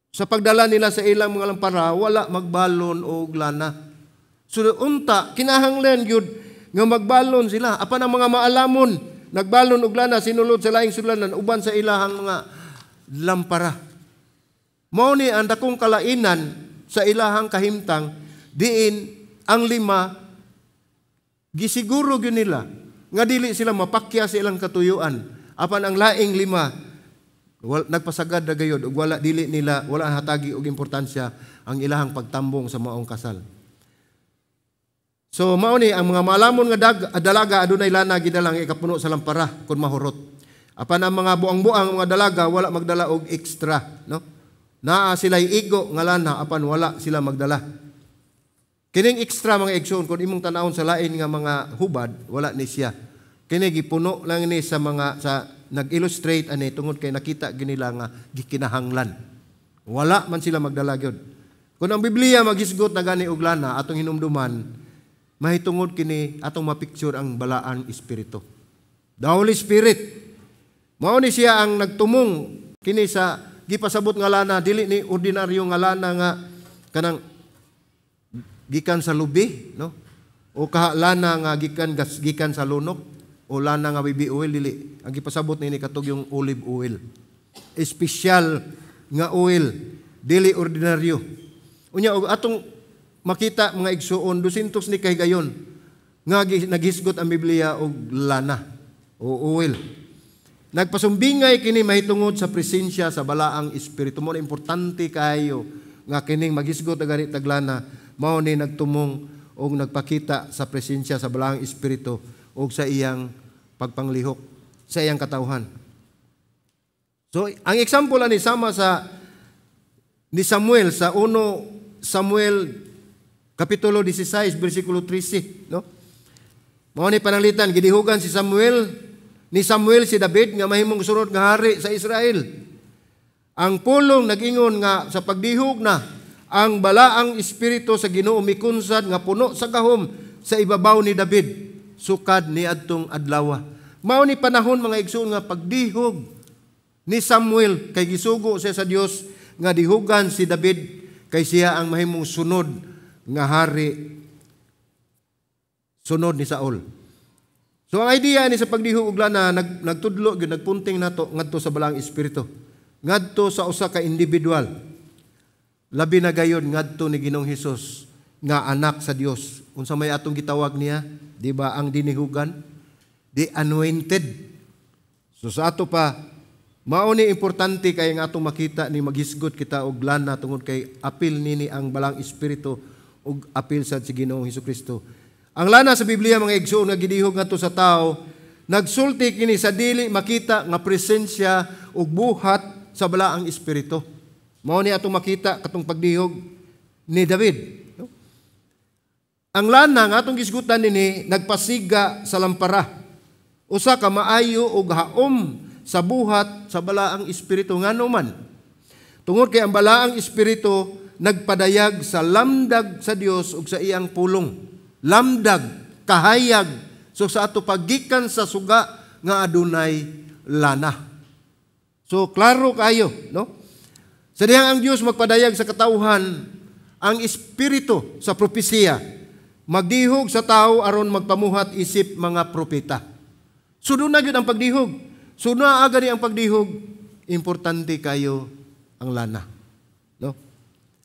sa pagdala nila sa ilang mga lampara wala magbalon og lana. So unta kinahanglan gyud nga magbalon sila apan ang mga maalamon nagbalon og lana sinulod sa laing sulanan uban sa ilahang mga lampara. Mao ni ang dakong kalainan sa ilahang kahimtang diin ang 5 gisiguro gyud nila nga dili sila mapakya sa ilang katuyuan apan ang laing 5 nagpasagad na gayod ug wala hatagi og importansya ang ilahang pagtambong sa maong kasal. So mao ni ang mga maalamon nga dalaga adunay lana gidalang ikapuno sa lampara kun mahurot. Apan ang mga buang-buang mga dalaga wala magdala og extra, no? Naa sila'y igo nga lana apan wala sila magdala. Kining extra mga igsoon kun imong tan-awon sa lain nga mga hubad wala ni siya. Kini gipuno lang ni sa mga nag-illustrate ani tungod kay nakita ginila nga gikinahanglan. Wala man sila magdala gyud. Kung ang Biblia maghisgot na gani og lana atong hinumduman, mahitungod kini atong mapicture ang balaang espiritu. The Holy Spirit. Mao ni siya ang nagtumong kini sa gipasabot nga lana dili ni ordinaryo nga lana nga kanang gikan sa lubi, no? O lana nga gikan sa lunok. O lana nga baby oil, dili. Ang ipasabot ni katog yung olive oil. Espesyal nga oil. Dili ordinaryo. Unya, atong makita mga igsuon, 200 ni kahigayon, nga naghisgot ang Biblia og lana o oil. Nagpasumbingay kini mahitungod sa presensya sa balaang espiritu. Mo na importante kayo nga kining maghisgot na ganit taglana, mao ni nagtumong o nagpakita sa presensya sa balaang espiritu o sa iyang pagpanglihok, sa iyang katawhan. So, ang example ani sama ni Samuel sa 1 Samuel kapitulo 16 bersikulo 13, no? Mao ni pananglitan gidihugan ni Samuel si David nga mahimong sunod nga hari sa Israel. Ang pulong nag-ingon nga sa pagdihog na ang balaang espiritu sa Ginoo mikunsad nga puno sa gahom sa ibabaw ni David. Sukad ni adtong adlaw. Mao ni panahon mga igsoon nga pagdihog ni Samuel kay gisugo siya sa Dios nga dihugan si David kay siya ang mahimong sunod nga hari sunod ni Saul. So ang idea ni sa pagdihog ug lana nagtudlo gyud nagpunting nato ngadto sa balaang espiritu. Ngadto sa usa ka individual. Labi na gayon ngadto ni Ginoong Hesus nga anak sa Dios. Unsa may atong gitawag niya? Di ba ang dinihugan? The anointed. So sa ato pa, mao ni importante kay nga atong makita ni maghisgot kita og lana tungod kay apil nini ang balang espiritu ug apil sa si Ginoong Hesukristo. Ang lana sa Biblia mga igsoon nga gidihog ngadto sa tao, nagsulti kini sa dili makita nga presensya ug buhat sa balaang espiritu. Mao ni atong makita katong pagdihog ni David. Ang lana nga atong gisgutan nini nagpasiga sa lampara. Usa ka maayo og haom sa buhat sa balaang espiritu nganuman. Tungod kay ang balaang espiritu nagpadayag sa lamdag sa Dios ug sa iyang pulong. Lamdag, kahayag. So sa ato paggikan sa suga nga adunay lana. So klaro kayo, no? Sa dihang ang Dios magpadayag sa katawhan ang espiritu sa propesiya. Magdihog sa tao aron magpamuhat isip mga propeta. Sudo na gyud ang pagdihog. Sudo na agad ang pagdihog. Importante kayo ang lana. No?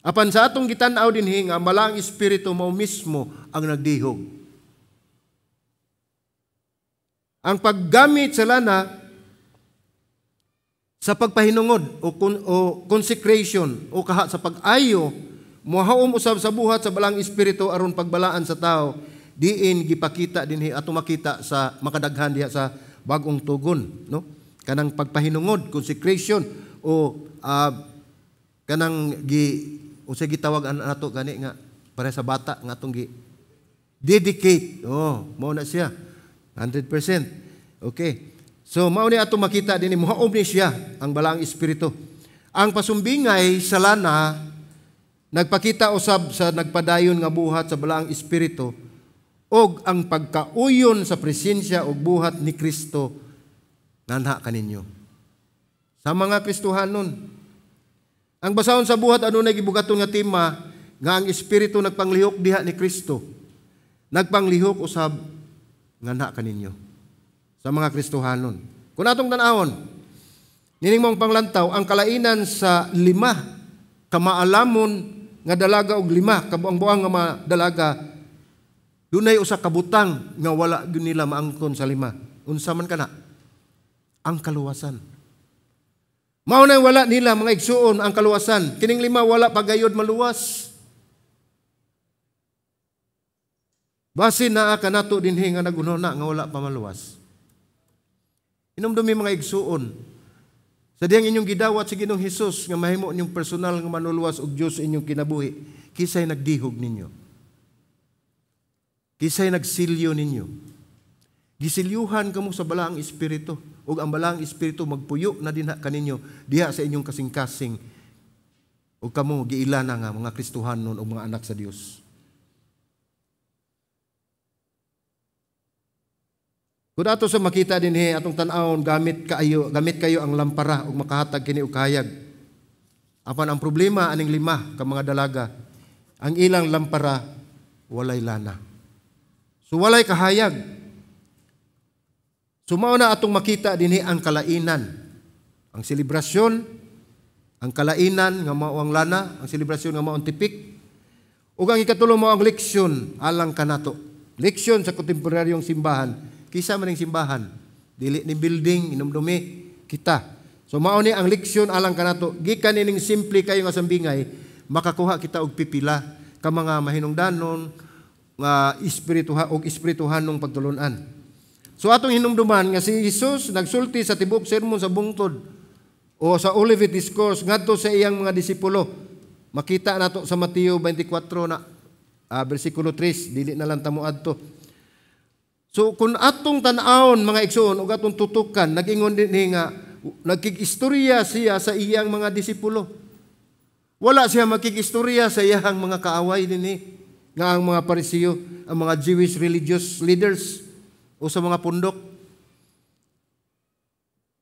Apan sa atong gitan-aw dinhi nga balaang espiritu mao mismo ang nagdihog. Ang paggamit sa lana sa pagpahinungod o consecration o kaha sa pag-ayo mohaom usab sa buhat sa balang espiritu aron pagbalaan sa tao diin gipakita dinhi ato makita sa makadaghan diha sa bagong tugon, no? kanang pagpahinungod, consecration, o kanang sa gitawag nato gani nga para sa bata nga atong gi dedicate. Mao na siya 100%. Okay, so mao ni ato makita dinhi mohaom ni siya ang balaang espiritu. Ang pasumbingay sa lana nagpakita usab sa nagpadayon nga buhat sa balaang espiritu og ang pagkauyon sa presensya og buhat ni Kristo nganha kaninyo. Sa mga Kristohanon, ang basahon sa buhat adunay gibugaton nga tema nga ang espiritu nagpanglihok diha ni Kristo. Nagpanglihok usab nganha kaninyo. Sa mga Kristohanon. Kung atong tan-awon, nining mong panglantaw ang kalainan sa 5 kamaalamon nga dalaga og 5 kabuang-buang nga dalaga. Dunay usa ka butang nga wala gyud nila maangkon sa 5. Unsa man kana? Ang kaluwasan. Mao na wala nila mga igsuon ang kaluwasan. Kining 5 wala pagayod maluwas. Basin naa kanato dinhi nga nagunona nga wala pa maluwas. Inumdumi mga igsuon. Sa diyang inyong gidawat si Ginoong Hesus nga mahimo inyong personal nga manuluwas og Dios inyong kinabuhi, kisay nagdihog ninyo. Kisay nagsilyo ninyo. Gisilyuhan kamo sa balaang espiritu ug ang balaang espiritu magpuyo na dinha kaninyo diha sa inyong kasing-kasing ug kamo giilana nga mga Kristohanon ug mga anak sa Dios. Kung ato sa makita dinhi atong tan-awon gamit kayo ang lampara ug makahatag kini og kahayag. Apan ang problema aning 5 ka mga dalaga, ang ilang lampara walay lana. So walay kahayag. So mao na atong makita dinhi ang kalainan. Ang selebrasyon, ang kalainan nga mao ang lana, ang selebrasyon nga mao ang tipik. Ug ang ikatulo mao ang leksyon alang kanato. Leksyon sa kontemporaryong simbahan. Kisa man ning simbahan, dili ni building, inumdumi kita. So mao ni ang leksyon alang kanato. Gikan ining simple kayo nga sambingay, makakuha kita og pipila ka mga mahinungdanon nga espirituhanong pagtulunan. So atong hinumduman nga si Jesus nagsulti sa tibok sermon sa bungtod o sa Olivet Discourse ngadto sa iyang mga disipulo. Makita nato sa Mateo 24 na bersikulo 3, dili na lang tamo adto. So kung atong tan-awon mga igsoon ug atong tutukan, nag-ingon dinhi nga nagkig-istorya siya sa iyang mga disipulo. Wala siya magkig-istorya sa iyang mga kaaway dinhi nga ang mga Parisiyo, ang mga Jewish religious leaders o sa mga pundok.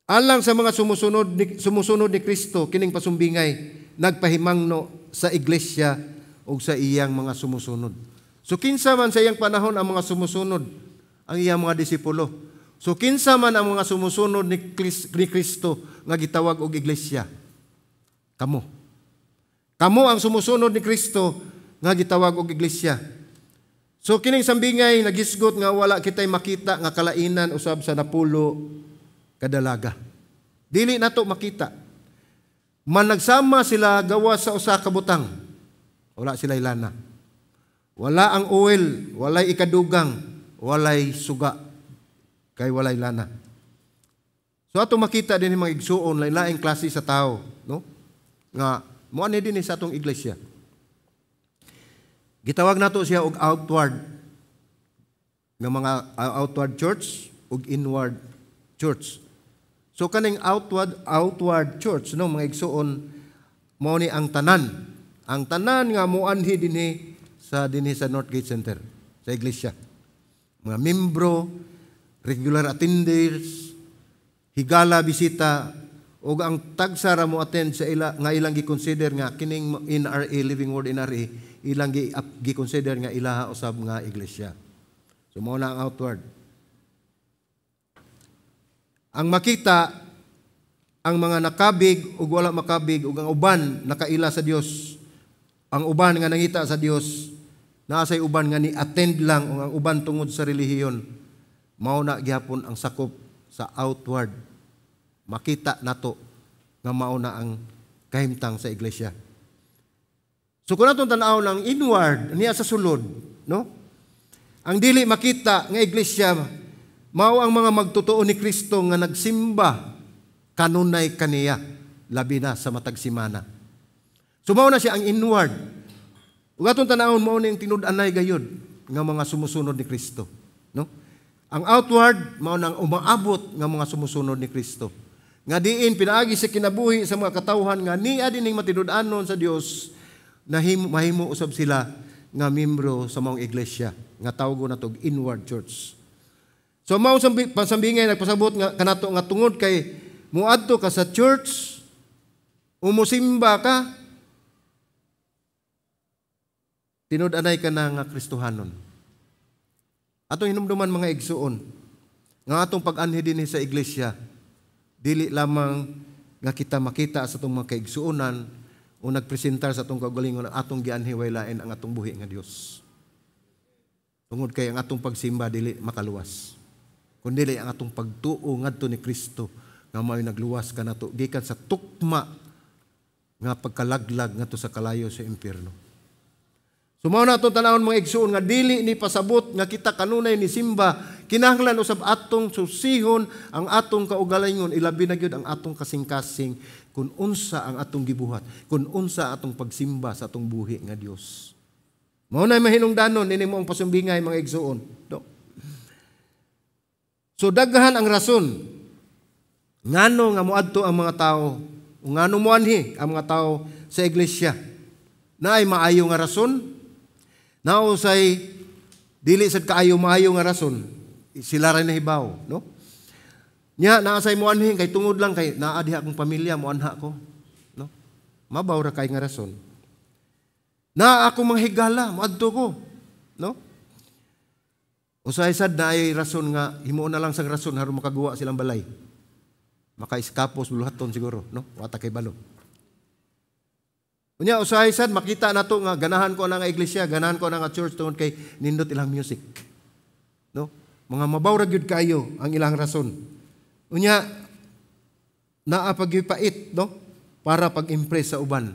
Alang sa mga sumusunod ni Kristo kining pasumbingay nagpahimangno sa iglesia o sa iyang mga sumusunod. So kinsa man sa iyang panahon ang mga sumusunod ang iyang mga disipulo. So kinsa man ang mga sumusunod ni Kristo nga gitawag og iglesia? Kamo ang sumusunod ni Kristo nga gitawag og iglesia. So kining sambingay nagisgot nga wala kitay makita nga kalainan usab sa napulo kadalaga. Dili nato makita. Man nagsama sila gawa sa usa ka butang. Wala sila lana. Wala ang oil, walay ikadugang, walay suga, kay walay lana. So ato makita din mga igsuon lain-laing klase sa tao, no? Nga mo ani din sa atong iglesia. Gitawag nato siya og outward nga mga outward church ug inward church. So kaning outward church no mga igsuon mao ni ang tanan. Ang tanan nga moanhi dinhi sa Northgate Center sa iglesia. Mga membro, regular attenders, higala bisita ug ang tagsara mo attend sa ilang gi-consider nga kining NRA Living Word NRA ilang gi-consider nga ilaha usab nga iglesia. So mao na ang outward. Ang makita ang mga nakabig ug wala makabig ug ang uban nakaila sa Dios. Ang uban nga nangita sa Dios, naasay uban nga ni attend lang ug ang uban tungod sa relihiyon. Mao na gihapon ang sakop sa outward. Makita nato nga mao na ang kahimtang sa iglesia. So kung natong tan-aw ng inward niya sa sulod, no? Ang dili makita nga iglesia mao ang mga magtotoo ni Kristo nga nagsimba kanunay kaniya labi na sa matag simana. Sumaw na siya ang inward. Ug atong tanawon mao ning tinud-anay gayud nga mga sumusunod ni Kristo, no? Ang outward mao nang umaabot nga mga sumusunod ni Kristo. Nga diin pinaagi sa kinabuhi sa mga katawhan nga niya dining matinud-anon sa Dios na mahimo usab sila nga membro sa maong iglesia nga tawgo natog inward church. So mao pasambingay nagpasabot nga kanato nga tungod kay muadto ka sa church, umusimba ka, tinud-anay ka na nga Kristohanon. Atong hinumduman mga igsuon, nga atong pag-anhi dinhi sa iglesia, dili lamang nga kita makita sa atong mga kaigsuonan o nagpresentar sa atong kaugalingon ang atong gianhi waylain ang atong buhi nga Dios. Tungod kay ang atong pagsimba dili makaluwas. Kundi ang atong pagtuo ngadto ni Kristo nga mao'y nagluwas kanato gikan sa tukma nga pagkalaglag ngadto sa kalayo sa impierno. Sumaw na itong tanawon mga igsuon nga dili ni pasabot nga kita kanunay ni simba, kinahanglan usab atong susihon ang atong kaugalingon, ilabi na gyud ang atong kasing-kasing kung unsa ang atong gibuhat, kung unsa atong pagsimba sa atong buhi nga Dios. Mao na mahinungdanon ini mo ang pasumbingay mga igsuon. No? So daghan ang rason ngano nga moadto ang mga tao, ngano moanhi ang mga tao sa iglesia. Naay maayo nga rason, nausay dili sad kaayo maayo nga rason, sila ray nahibaw, no? Nya naasay mo anhin kay tungod lang kay naa diha akong pamilya mo anha ko, no? Mabaw ra kay nga rason. Na ako manghigala, moadto ko, no? Usay sad naay rason nga himo na lang sang rason aron makaguwa silang balay. Maka-iskapos buluhaton siguro, no? Wata kay balo. Unya usahay sad makita nato nga ganahan ko na nga iglesia, ganahan ko na nga church tungod kay nindot ilang music. No? Mga mabaw ra gyud kayo ang ilang rason. Unya naa pagypait, no? Para pag-impress sa uban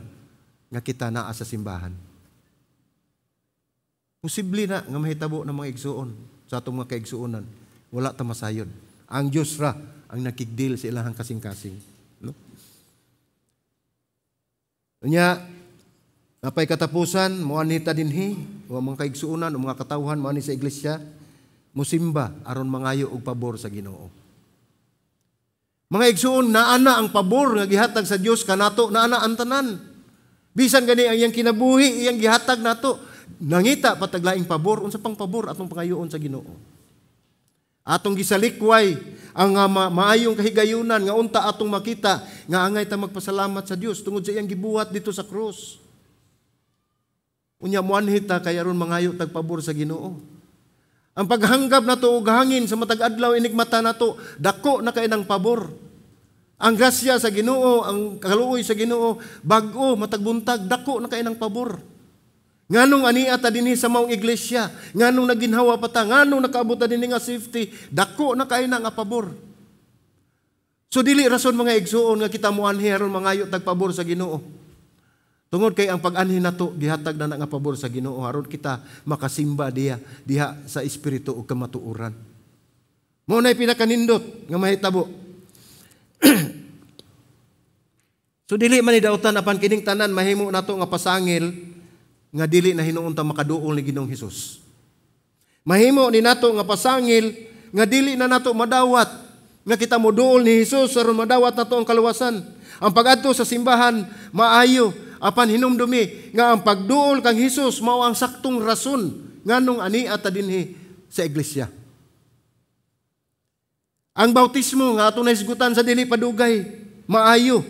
nga kita naa sa simbahan. Posible na nga mahitabo ng mga igsuon sa atong mga kaigsuonan. Wala ta masayod. Ang Dios ra ang nakigdil sa ilahang kasing-kasing, no? Unya napay katapusan, moanita dinhi, o mga kaigsuunan, o mga katawhan, moani sa iglesia, musimba, aron mangayo og pabor sa Ginoo. Mga igsuon, naana ang pabor nga gihatag sa Dios kanato, naana ang tanan. Bisan gani ang iyang kinabuhi, iyang gihatag nato, nangita pataglaing pabor, unsa pang pabor atong pangayoon sa Ginoo. Atong gisalikway ang maayong kahigayunan nga unta atong makita nga angay ta magpasalamat sa Dios tungod sa iyang gibuhat dito sa krus. Unya moanhi ta kay aron mangayo tag pabor sa Ginoo. Ang paghanggap nato og hangin sa matag adlaw inig mata nato, dako na kay nang pabor. Ang grasya sa Ginoo, ang kaluoy sa Ginoo, bag-o matag buntag, dako na kay nang pabor. Nganong ania ta dinhi sa maong iglesia, nganong naginhawa pa ta, nganong nakaabot ta dinhi nga safety, dako na kay nga pabor. So dili rason mga igsuon nga kita moanhi aron mangayo tag pabor sa Ginoo. Tungod kay ang pag-anhi nato gihatag na nga pabor sa Ginoo aron kita makasimba diha sa espiritu ug kamatuoran. Mao nay pinakanindot nga mahitabo. So dili man ni dautan apan kining tanan mahimo nato nga pasangil nga dili na hinuon ta makaduol ni Ginoong Hesus. Mahimo ni nato nga pasangil nga dili na nato madawat nga kita moduol ni Hesus aron madawat nato ang kaluwasan. Ang pag-adto sa simbahan maayo apan hinumdumi nga ang pagduol kang Hesus mao ang saktong rason nganong ania ta dinhi sa iglesia. Ang bautismo nga aton naisgutan sa dili padugay maayo.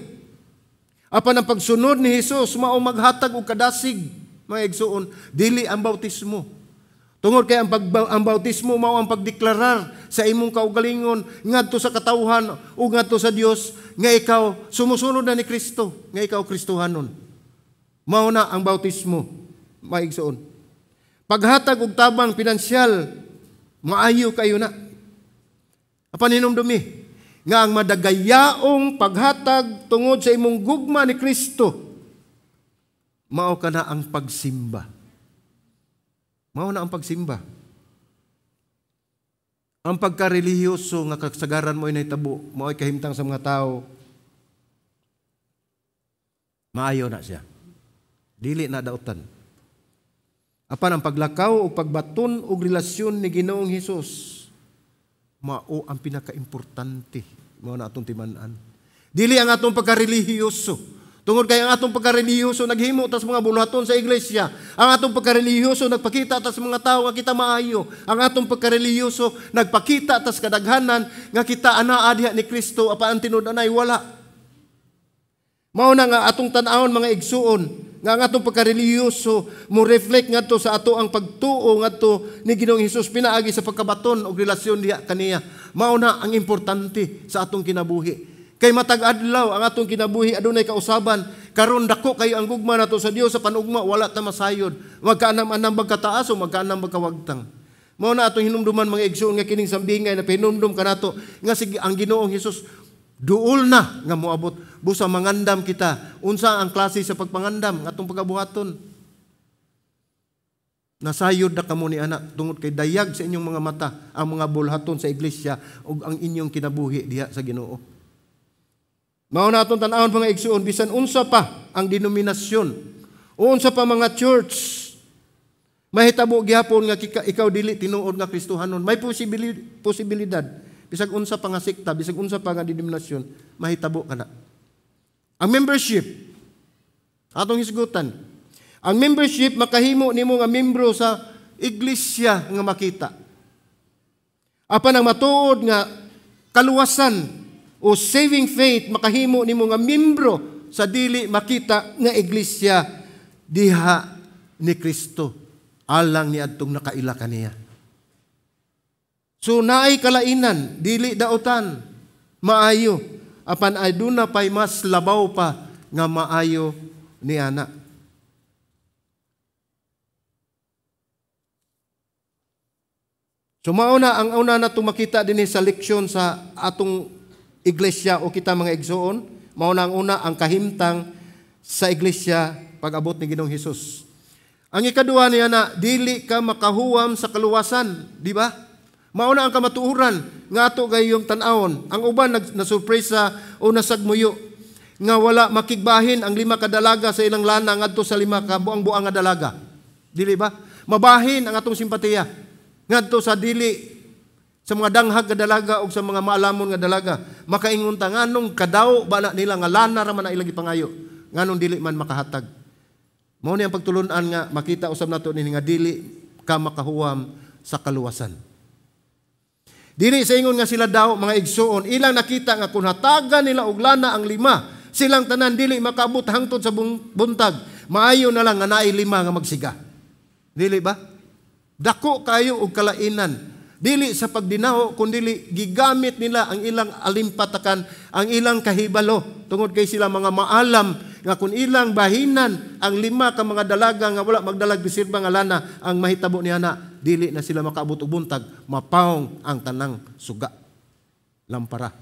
Apan ang pagsunod ni Hesus mao maghatag og kadasig. Mga igsuon, dili ang bautismo. Tungod kay ang bautismo mao ang pagdeklarar sa imong kaugalingon ngadto sa katawhan o ngadto sa Dios nga ikaw sumusunod na ni Kristo, nga ikaw Kristohanon. Mao na ang bautismo, mga igsuon. Paghatag og tabang pinansyal, maayo kayo na. Apan hinumdumi nga ang madagayaong paghatag tungod sa imong gugma ni Kristo, mao ka na ang pagsimba. Mao na ang pagsimba. Ang pagkarelihiyoso nga kasagaran mo ay nahitabo, mao ay kahimtang sa mga tao maayo na siya. Dili na dautan. Apan ang paglakaw o pagbaton o relasyon ni Ginoong Hesus, mao ang pinaka-importante. Mao na atong timan-an. Dili ang atong pagkarelihiyoso. Tungod kay ang atong pagkarelihiyoso naghimo tas mga buluhaton sa iglesia. Ang atong pagkarelihiyoso nagpakita tas mga tao nga kita maayo. Ang atong pagkarelihiyoso nagpakita tas kadaghanan nga kita anaa diha ni Kristo apan ang tinud-anay wala. Mao na nga atong tan-awon mga igsuon nga ang atong pagkarelihiyoso mo reflect ngadto sa ato ang pagtuo ngadto ni Ginoong Hesus pinaagi sa pagkabaton og relasyon diha kaniya. Mao na ang importante sa atong kinabuhi. Kay matag adlaw ang atong kinabuhi adunay kausaban karon dako kayo ang gugma nato sa Dios sa panugma wala ta masayod magkaanam-anam magkataas o magkaanam magkawagtang. Mao na atong hinumduman mga igsoon nga kining sambingay na pinumdum kanato nga sige ang Ginoong Hesus duol na nga moabot busa mangandam kita unsa ang klase sa pagpangandam nga atong pagabuhaton. Nasayod na kamo ni anak tungod kay dayag sa inyong mga mata ang mga bulhaton sa iglesia ug ang inyong kinabuhi diha sa Ginoo. Mao na atong tan-awon mga igsuon bisan unsa pa ang denominasyon o unsa pa mga church mahitabo gyapon nga ikaw dili tinuod nga Kristohanon. May posibilidad bisag unsa pa nga sekta, bisag unsa pa nga denominasyon mahitabo kana. Ang membership atong hisgutan. Ang membership makahimo nimo nga membro sa iglesia nga makita. Apan ang matuod nga kaluwasan o saving faith makahimo nimo nga membro sa dili makita nga iglesia diha ni Kristo alang ni adtong nakaila kaniya. So naay kalainan, dili dautan, maayo apan aduna pay mas labaw pa nga maayo ni ana. So mao na ang una nato makita dinhi sa leksyon sa atong iglesia o kita mga igsoon, mao na ang una ang kahimtang sa iglesia pag-abot ni Ginoong Hesus. Ang ikaduha niya na dili ka makahuwam sa kaluwasan, di ba? Mao na ang kamatuoran nga ato gayong tan-awon. Ang uban nasurpresa o nasagmuyo nga wala makigbahin ang 5 ka dalaga sa ilang lana ngadto sa 5 ka buang-buang nga dalaga. Dili ba? Mabahin ang atong simpatiya ngadto sa dili sa mga danghag nga dalaga o sa mga maalamon nga dalaga, makaingon ta nganong kadaw ba na nila nga lana ra man na ilang ipangayo, nganong dili man makahatag. Mao ni ang pagtulon-an nga makita usab nato ni nga dili ka makahuwam sa kaluwasan. Dili sa ingon nga sila daw mga igsoon, ilang nakita nga kun hatagan nila og lana ang 5, silang tanan dili makaabot hangtod sa buntag. Maayo na lang nga naay 5 nga magsiga. Dili ba? Dako kayo og kalainan. Dili sa pagdinaho, kundi gigamit nila ang ilang alimpatakan, ang ilang kahibalo. Tungod kay sila mga maalam, nga kung ilang bahinan, ang 5 ka mga dalaga nga wala magdalag bisirba nga lana, ang mahitabo niya na, dili na sila makaabot og buntag, mapawong ang tanang suga. Lampara.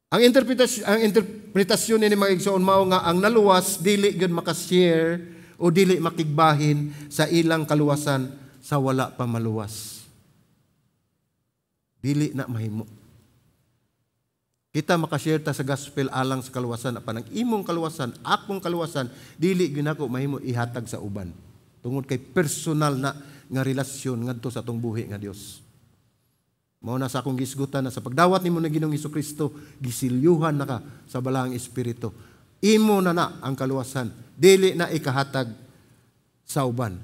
Ang interpretasyon ni mga igsoon mao nga ang naluwas, dili gyud makashare o dili makigbahin sa ilang kaluwasan sa wala pa maluwas. Dili na mahimo. Kita makashare ta sa gospel alang sa kaluwasan apan ang imong kaluwasan, akong kaluwasan, dili gyud nako mahimo ihatag sa uban. Tungod kay personal na nga relasyon ngadto sa atong buhi nga Dios. Mao na sa akong gisgutan na sa pagdawat nimo na Ginoong Hesukristo, gisilyuhan na ka sa balaang espiritu. Imo na ang kaluwasan, dili na ikahatag sa uban.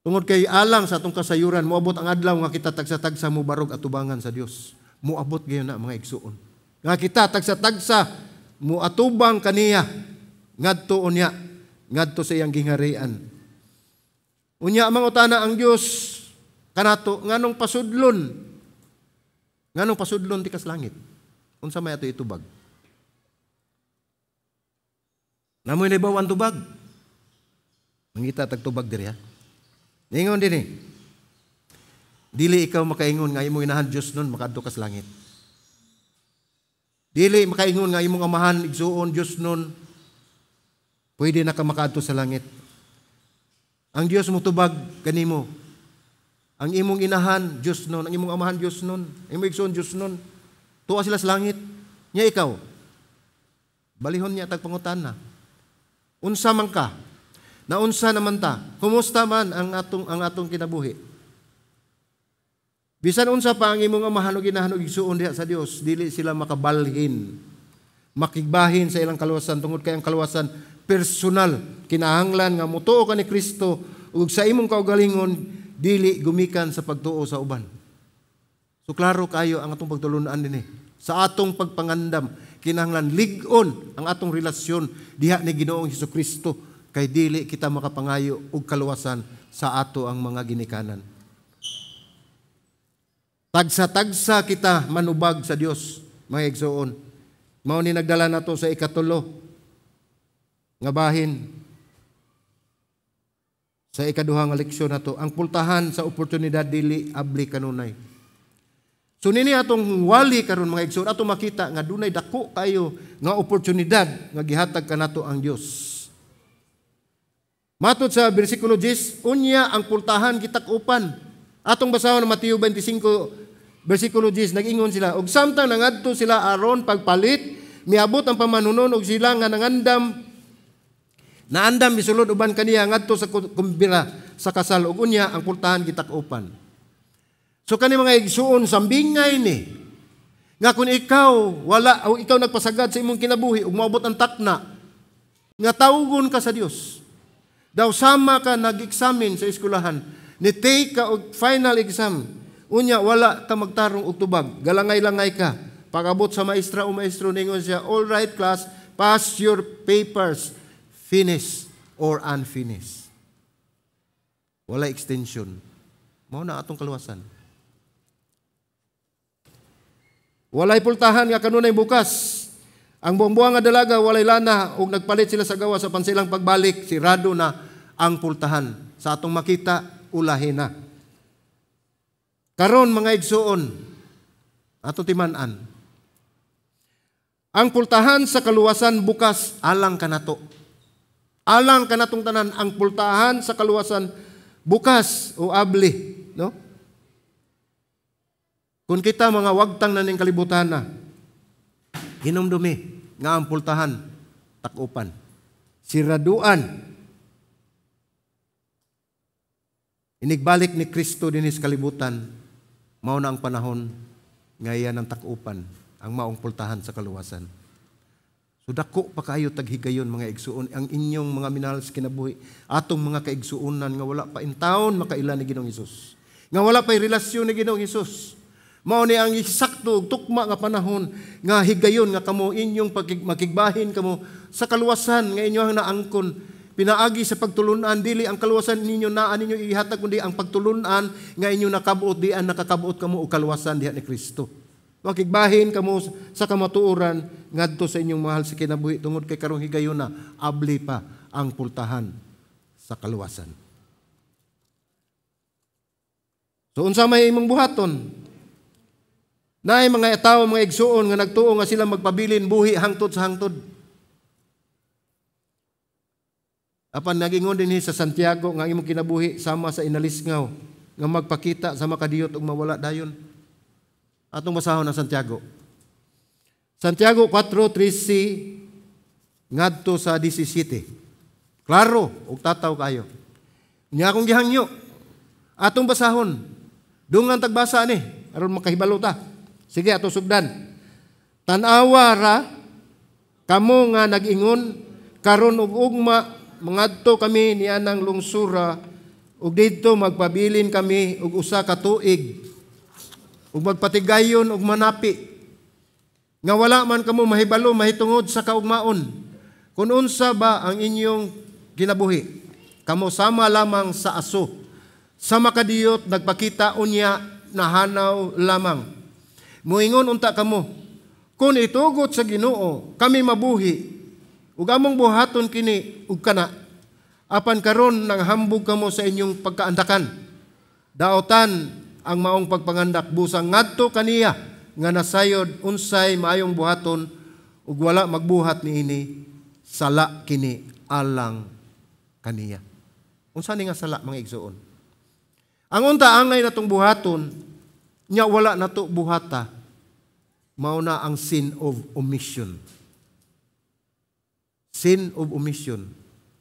Tungod kay alang sa atong kasayuran, moabot ang adlaw nga kita tagsa-tagsa mo barog at tubangan sa Dios. Moabot gayon na mga igsuon. Nga kita tagsa-tagsa mo atubang kaniya ngadto unya, ngadto sa iyang gingharian. Unya mangutana ang Dios kanato nganong pasudlon. Nganong pasudlon ti kas langit? Unsa may ato itubag? Namoy na ibaw ang tubag. Mangita tagtubag diri ha. Ningon din Dili ikaw makaingon nga imong inahan Dios nun makaadto ka sa langit. Dili makaingon nga imong amahan igsuon Dios nun pwede na ka makaadto sa langit. Ang Dios mo tubag kanimo. Ang imong inahan Dios nun, ang imong amahan Dios nun, ang imong igsuon Dios nun. Tuwa sila sa langit. Nya ikaw, balihon niya tagpangutana. Unsa man ka? Naunsa naman ta? Kumusta man ang atong kinabuhi? Bisan unsa pa ang imong amahan o ginahanog igsuon diha sa Dios, dili sila makabalhin, makigbahin sa ilang kaluwasan tungod kay ang kaluwasan personal. Kinahanglan nga mutuo ka ni Kristo ug sa imong kaugalingon dili gumikan sa pagtuo sa uban. So klaro kayo ang atong pagtulunan dinhi. Sa atong pagpangandam, kinahanglan lig-on ang atong relasyon diha ni Ginoong Hesukristo kay dili kita makapangayo og kaluwasan sa ato ang mga ginikanan. Tagsa-tagsa kita manubag sa Dios, mga igsoon. Mao ni nagdala nato sa ikatulo nga bahin. Sa ikaduha nga leksyon nato, ang pultahan sa oportunidad dili abli kanunay. So nini atong wali karon mga igsoon, ato makita nga dunay dako kayo nga oportunidad nga gihatag kanato ang Dios. Matod sa bersikulo 10, unya ang pultahan kitakupan. Atong basahon na Mateo 25, bersikulo 10, nag-ingon sila, og samtang nangadto sila aron pagpalit, miabot ang pamanunon og sila nga naandam misulod uban kaniya ngadto sa kumbira sa kasal, og unya ang pultahan kitakupan. So kani mga igsuon sambingay ni nga kung ikaw wala o ikaw nagpasagad sa imong kinabuhi ug moabot ang takna nga tawgon ka sa Dios. Daw sama ka nag-examine sa eskwelahan, ni take ka og final exam. Unya wala ka magtarong og tubag, galangay-langay ka. Pag-abot sa maestra o maestro ningon siya, "All right class, pass your papers, finish or unfinished." Wala extension. Mao na atong kaluwasan. Walay pultahan nga kanunay bukas. Ang buang-buang nga dalaga walay lana ug nagpalit sila sa gawa sa pansilang pagbalik, sirado na ang pultahan. Sa atong makita, ulahin na. Karon mga igsuon, atong timan-an. Ang pultahan sa kaluwasan bukas alang kanato. Alang kanatong tanan ang pultahan sa kaluwasan bukas o abli, no? Kung kita mga wagtang na ning kalibutan na, hinumdumi nga ang pultahan, takupan, siraduan. Inigbalik ni Kristo din sa kalibutan, mao na ang panahon nga iyan ang takupan, ang maong pultahan sa kaluwasan. So dako pa kayo taghigayon mga igsuon, ang inyong mga minahal sa kinabuhi, atong mga kaigsuonan nga wala pa intawon makaila ni Ginoong Hesus, nga wala pa relasyon ni Ginoong Hesus. Mao ni ang eksakto tukma nga panahon nga higayon nga kamo inyong makigbahin kamo sa kaluwasan nga inyong naangkon. Pinaagi sa pagtulunan, dili ang kaluwasan ninyo naa ninyo ihatag kundi ang pagtulunan nga inyo nakabuot dian nakakabuot kamo og kaluwasan diha ni Kristo. Makigbahin kamo sa kamatuoran ngadto sa inyong mahal sa kinabuhi tungod kay karong higayon na abli pa ang pultahan sa kaluwasan. So unsa may imong buhaton? Naay mga tawo mga igsuon nga nagtuo nga sila magpabilin buhi hangtod sa hangtod. Apan nagingon din sa Santiago nga imong kinabuhi sama sa inalisngaw nga magpakita sa makadiyot ug mawala dayon. Atong basahon ng Santiago. Santiago 4:13 ngadto sa 17. Klaro ug tataw kayo. Nya akong gihangyo. Atong basahon. Dungan tagbasa ni aron makahibalo ta. Sige ato sugdan. Tan-awa ra kamo nga nag-ingon karon og ugma mangadto kami nianang lungsura ug didto magpabilin kami og usa ka tuig ug magpatigayon og manapi nga wala man kamo mahibalo mahitungod sa kaugmaon kun unsa ba ang inyong ginabuhi kamo sama lamang sa aso sa makadiyot nagpakita unya nahanaw lamang. Muingon unta kamo, kung itugot sa Ginoo, kami mabuhi, ug among buhaton kini ug kana, apan karon nang hambog kamo sa inyong pagkaandakan. Daotan ang maong pagpangandak busang ngadto kaniya nga nasayod unsay maayong buhaton ug wala magbuhat niini, sala kini alang kaniya. Unsa ni nga sala mga igsuon? Ang unta angay natong buhaton nya wala nato buhata. mao na ang sin of omission. Sin of omission.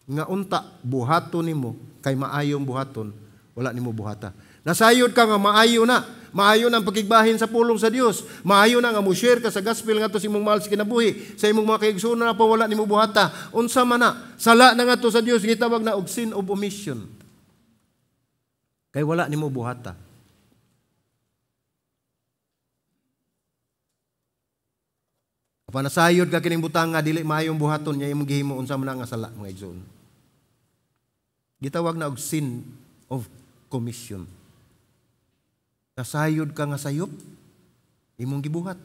Nga unta, buhaton nimo, kay maayong buhaton, wala nimo buhata. Nasayod ka nga maayo na. Maayo na ang pagigbahin sa pulong sa Dios. Maayo na nga mo share ka sa gospel nga to sa imong mahal sa kinabuhi. Sa imong mga kaigsuon na pa wala nimo buhata. Unsa man na, sala na nga to sa Dios, gitawag na og sin of omission. Kay wala nimo buhata. Apan nasayod ka kining butang nga dili maayong buhaton nya imong gihimo unsa man nga sala mga igsoon. Gitawag na og sin of commission. Nasayod ka nga sayop, imong gibuhat.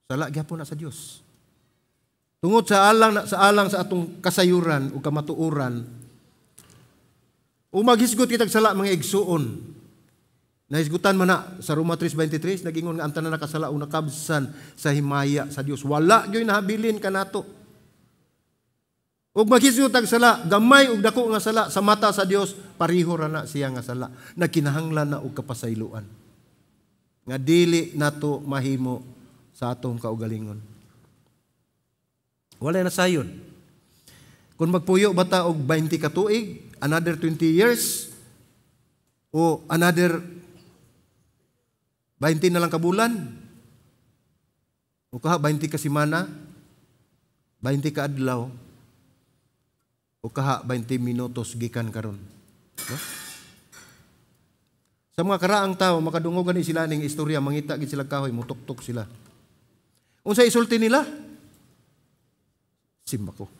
Sala gyapon na sa Dios. Tungod sa alang sa atong kasayuran o kamatuoran, o maghisgot kitag sala mga igsuon. Nahisgutan man na sa Roma 3:23, nagingon nga ang tanan nakasala o nakabsan sa himaya sa Dios. Wala gyoy nahabilin kanato. Ug maghisgot tag sala, gamay ug dako nga sala sa mata sa Dios, pareho ra na siya nga sala. Nagkinahanglan na og kapasayloan. Nga dili nato mahimo sa atong kaugalingon. Wala na sayon. Kung magpuyo bata og 20 ka tuig, another 20 years, o another 20 na lang ka bulan, o kaha 20 ka semana, 20 ka adlaw, o kaha 20 minutos gikan karon. No? Sa mga karaang tao, makadungogan ni sila ning istorya, mangita gid sila kahoy, mutuktok sila. Unsa isulti nila? Simba ko.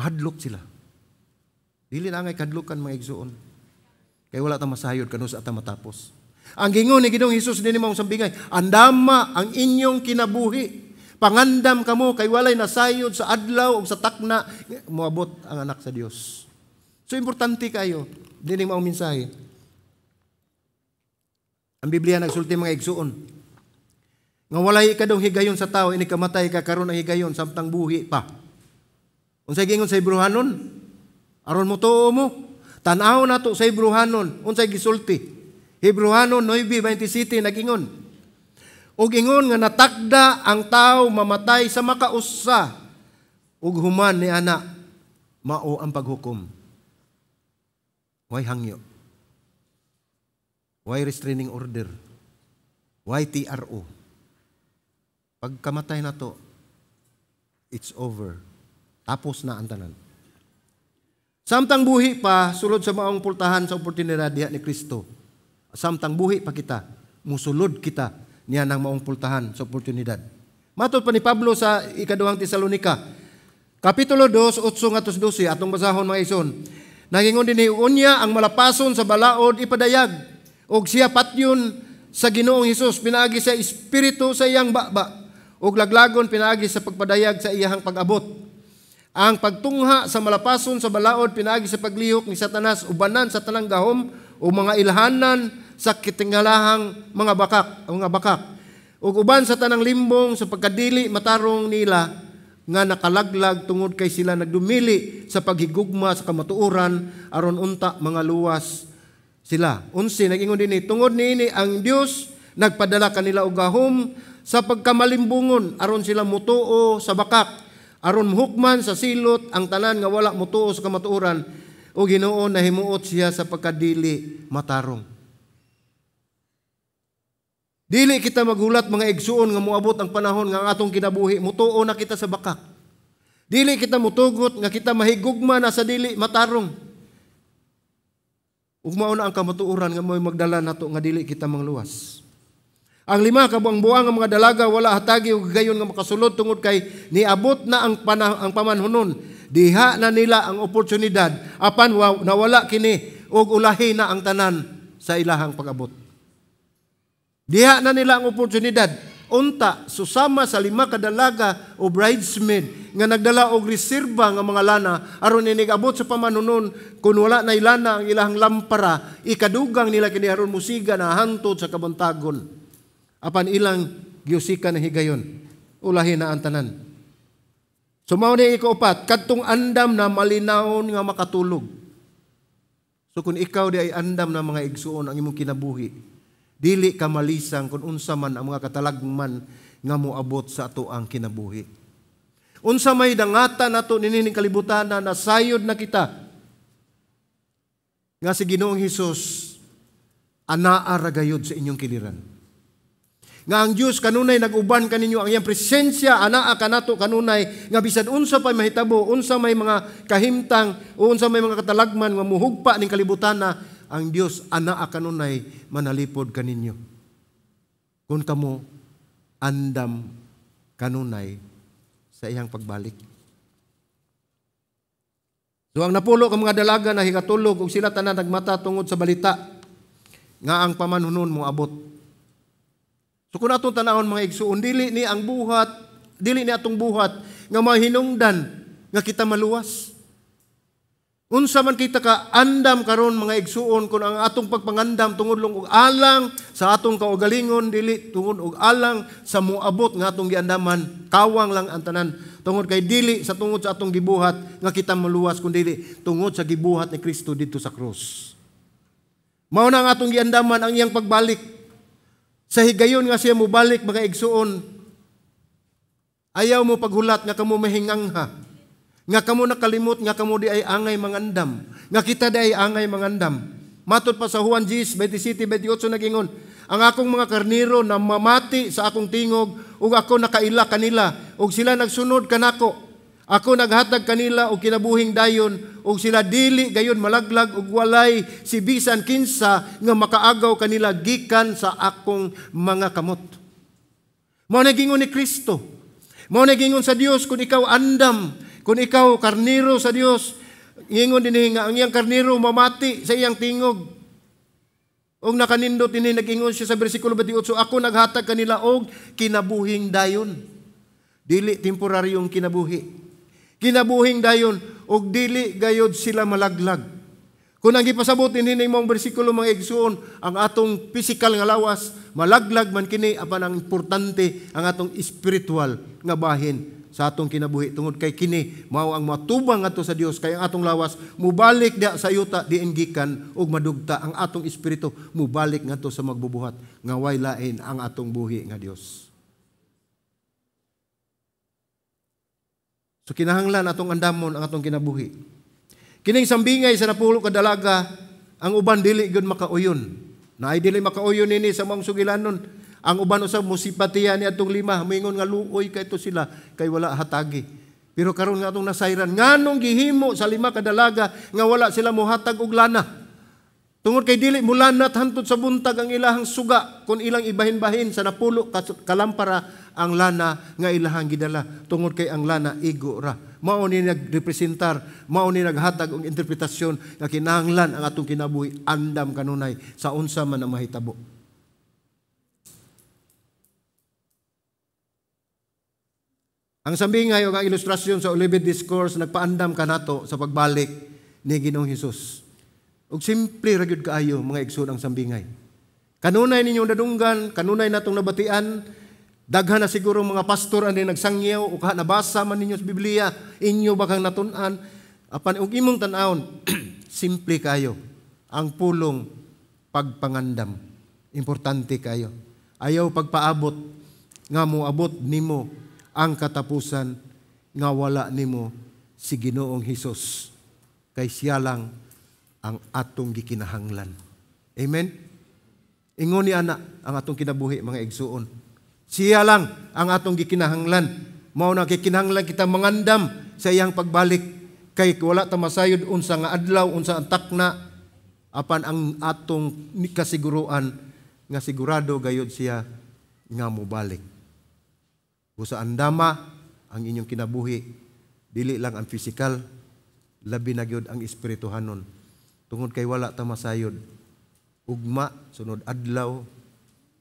Mahadlok sila. Dili na ngay kadlukan mga igsuon. Kay wala ta masayod kanu sa ata matapos. Ang gingon ni Ginoong Hesus dinhi mong sambingay, andama ang inyong kinabuhi. Pangandam kamo kay walay nasayod sa adlaw o sa takna, moabot ang anak sa Dios. So importante kayo dinhi mao mensahe. Ang Biblia nagsulti mga igsuon. Nga walay kadong higayon sa tao ini kamatay ka karon ang higayon samtang buhi pa. Unsay gingon sa Hebrehanon? Aron mo tuo mo. Tan-aw nato sa Hebrehanon unsay gisulti. Hebrehanon 9:27 nagingon. Og ingon nga natakda ang tao mamatay sa makausa ug human ni ana mao ang paghukom. Way hangyo. Way restraining order. Way TRO. Pagkamatay na to, it's over. Tapos na ang tanan. Samtang buhi pa, sulod sa maong pultahan sa oportunidad diha ni Kristo. Samtang buhi pa kita, musulod kita niya ng maong pultahan sa oportunidad. Matod pa ni Pablo sa ikaduhang Tesalonika, Kapitulo 2, 8-12, atong basahon mga ison. Nagingon din unya ang malapason sa balaod ipadayag, og siya patyon sa Ginoong Hesus pinaagi sa espiritu sa iyang baba, og laglagon pinaagi sa pagpadayag sa iyang pag-abot. Ang pagtungha sa malapason sa balaod pinaagi sa paglihok ni Satanas ubanan sa tanang gahom o mga ilhanan sa kitingalahang mga bakak ug uban sa tanang limbong sa pagkadili matarong nila nga nakalaglag tungod kay sila nagdumili sa paghigugma sa kamatuoran aron unta mga luwas sila. 11 nagingon dinhi tungod niini ang Dios nagpadala kanila og gahom sa pagkamalimbungon aron sila mutuo sa bakak aron muhukman sa silot ang tanan nga wala mutuo sa kamatuoran o Ginoo nahimuot siya sa pagkadili matarong. Dili kita magulat mga igsuon nga moabot ang panahon nga ang atong kinabuhi mutuo na kita sa bakak. Dili kita mutugot nga kita mahigugma na sa dili matarong. Ug mao na ang kamatuoran nga mo'y magdala nato nga dili kita mangluwas. Ang 5 ka buang mga dalaga wala hatagi og gayon nga makasulod tungod kay niabot na ang pamanhonon. Diha na nila ang oportunidad apan nawala kini og ulahi na ang tanan sa ilahang pag-abot. Diha na nila ang oportunidad. Unta susama sa 5 ka dalaga o bridesmaid nga nagdala og reserba nga mga lana aron inigabot sa pamanhonon kun wala na ilana ang ilahang lampara ikadugang nila kini aron musiga na hantod sa kabantagon. Apan ilang giusika na higayon, ulahin na ang tanan. So mao ni ika-4, kadtong andam na malinawon nga makatulog. So kung ikaw di ay andam na mga igsuon ang imong kinabuhi, Dili ka malisang kung unsa man ang mga katalagman nga moabot sa ato ang kinabuhi. Unsa may dangata nato nining kalibutan na nasayod na kita nga si Ginoong Hesus anaa ra gayud sa inyong kiliran. Nga ang Dios kanunay nag-uban kaninyo ang iyang presensya anaa kanato kanunay nga bisan unsa pay mahitabo, unsa may mga kahimtang o unsa may mga katalagman nga muhugpa ning kalibutan na ang Dios anaa kanunay manalipod kaninyo. Kung kamo andam kanunay sa iyang pagbalik. So ang napulo ka mga dalaga na hikatulog ug sila tanan nagmata tungod sa balita nga ang pamanunon mo abot. So kung atong tanawon mga igsuon, dili ni atong buhat nga mahinungdan nga kita maluwas. Unsa man kita ka andam karon mga igsuon kung ang atong pagpangandam tungod lang og alang sa atong kaugalingon, dili tungod og alang sa moabot nga atong giandaman, kawang lang ang tanan. Tungod kay dili sa tungod sa atong gibuhat nga kita maluwas, kundi tungod sa gibuhat ni Kristo dito sa krus. Mao na ang atong giandaman ang iyang pagbalik. Sa higayon nga siya mubalik mga igsuon, ayaw mo paghulat nga kamo mahingangha, nga kamo nakalimot, nga kamo di ay angay mangandam, nga kita di ay angay mangandam. Matod pa sa Juan 10:27-28 nagingon, ang akong mga karniro na mamati sa akong tingog, ug ako nakaila kanila, ug sila nagsunod kanako. Ako naghatag kanila og kinabuhing dayon, ug sila dili gayon malaglag ug walay si bisan kinsa nga makaagaw kanila gikan sa akong mga kamot. Mao na gingon ni Kristo. Mao na gingon sa Dios kung ikaw andam, kung ikaw karniro sa Dios, ingon dinhi nga ang iyang karniro mamati sa iyang tingog. Og nakanindot dinhi nagingon siya sa bersikulo 28, ako naghatag kanila og kinabuhing dayon. Dili temporaryong kinabuhi. Kinabuhing dayon og dili gayod sila malaglag. Kung ang gipasabot dinhi mong bersikulo mga igsuon, ang atong physical nga lawas malaglag man kini, apan ang importante ang atong spiritual nga bahin sa atong kinabuhi tungod kay kini mao ang matubang ngadto sa Dios, kay ang atong lawas mubalik dia sa yuta diin gikan ug madugta, ang atong espiritu mubalik ngadto sa magbubuhat nga way lain ang atong buhi nga Dios. So kinahanglan atong andamon ang atong kinabuhi. Kining sambingay sa napulo ka dalaga, ang uban dili gyud makauyon. Naay dili makauyon nini sa mga sugilanon. Ang uban usab musipatiya ni atong lima, mingon nga luoy kay to sila kay wala hatagi. Pero karon nga atong nasayran, nganong gihimo sa lima ka dalaga nga wala sila mohatag og lana? Tungod kay dili mulanat hantod sa buntag ang ilahang suga kun ilang ibahin-bahin sa napulo kalampara ang lana nga ilahang gidala. Tungod kay ang lana igo ra. Mao ni nagrepresentar, mao ni naghatag og interpretasyon nga kinahanglan ang atong kinabuhi andam kanunay sa unsa man ang mahitabo. Ang sambingay o ang ilustrasyon sa Olivet Discourse nagpaandam kanato sa pagbalik ni Ginoong Hesus. Og simple ra gyud kaayo mga igsoon ang sambingay. Kanunay ninyong nadunggan, kanunay natong nabatian, daghan na siguro mga pastor ani nagsangyaw o nabasa man ninyo sa Biblia, inyo bakang natun-an, apan og imong tan-awon, simple kayo. Ang pulong pagpangandam, importante kayo. Ayaw pagpaabot nga moabot nimo ang katapusan nga wala nimo si Ginoong Hesus. Kay siya lang ang atong gikinahanglan. Amen? Ingon ni ana ang atong kinabuhi mga igsuon. Siya lang ang atong gikinahanglan. Mao na gikinahanglan kita mangandam sa iyang pagbalik, kay wala ta masayod unsa nga adlaw, unsa ang takna, apan ang atong kasiguruan nga sigurado gayud siya nga mobalik. Busa andama ang inyong kinabuhi, dili lang ang physical, labi na gyud ang espirituhanon. Tungod kay wala ta masayod. Ugma, sunod adlaw,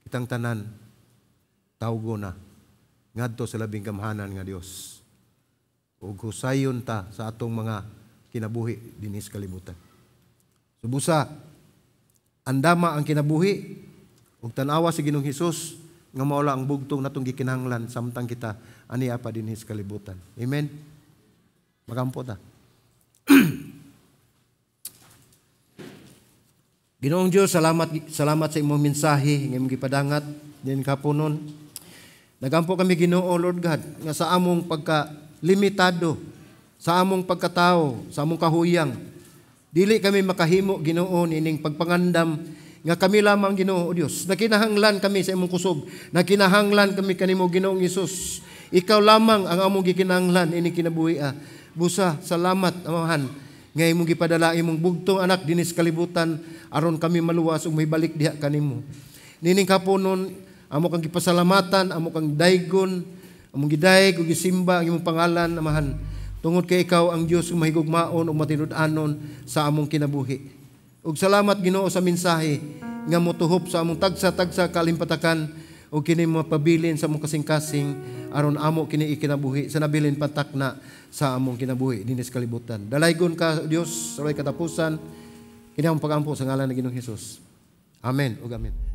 kitang tanan, tawgo na, ngadto sa labing gamhanan nga Dios. Ug husayon ta sa atong mga kinabuhi dinis kalibutan. Subusa, andama ang kinabuhi, ug tanawa si Ginoong Hesus, nga maula ang bugtong natong gikinahanglan samtang kita aniya pa dinis kalibutan. Amen? Magampo ta. Ginoong Dios, salamat sa imong mensahe nga imong gipadangat din kapunon. Nagampo kami Ginoo Lord God nga sa among pagka limitado, sa among pagkatao, sa among kahuyang, dili kami makahimo Ginoo nining pagpangandam nga kami lamang Ginoo Dios. Nakinahanglan kami sa imong kusog, nakinahanglan kami kanimo Ginoong Hesus. Ikaw lamang ang among gikinahanglan ini kinabuhi. Busa, salamat amahan nga imong gipadala imong bugtong anak dinis kalibutan aron kami maluwas ug mahibalik diha kanimo. Nining kapunon amo kang gipasalamatan, amo kang daygon, among gidayeg ug gisimba ang imong pangalan amahan. Tungod kay ikaw ang Dios ug mahigugmaon ug matinud-anon sa among kinabuhi. Ug salamat Ginoo sa mensahe nga motuhop sa among tagsa-tagsa kalimpatakan ug kini mapabilin sa among kasing-kasing aron amo kini ikinabuhi sa nabilin patakna sa among kinabuhi dinis kalibutan. Dalaygon ka Dios sa way katapusan kini among pagampo sa ngalan ni Ginoong Hesus. Amen ug amen.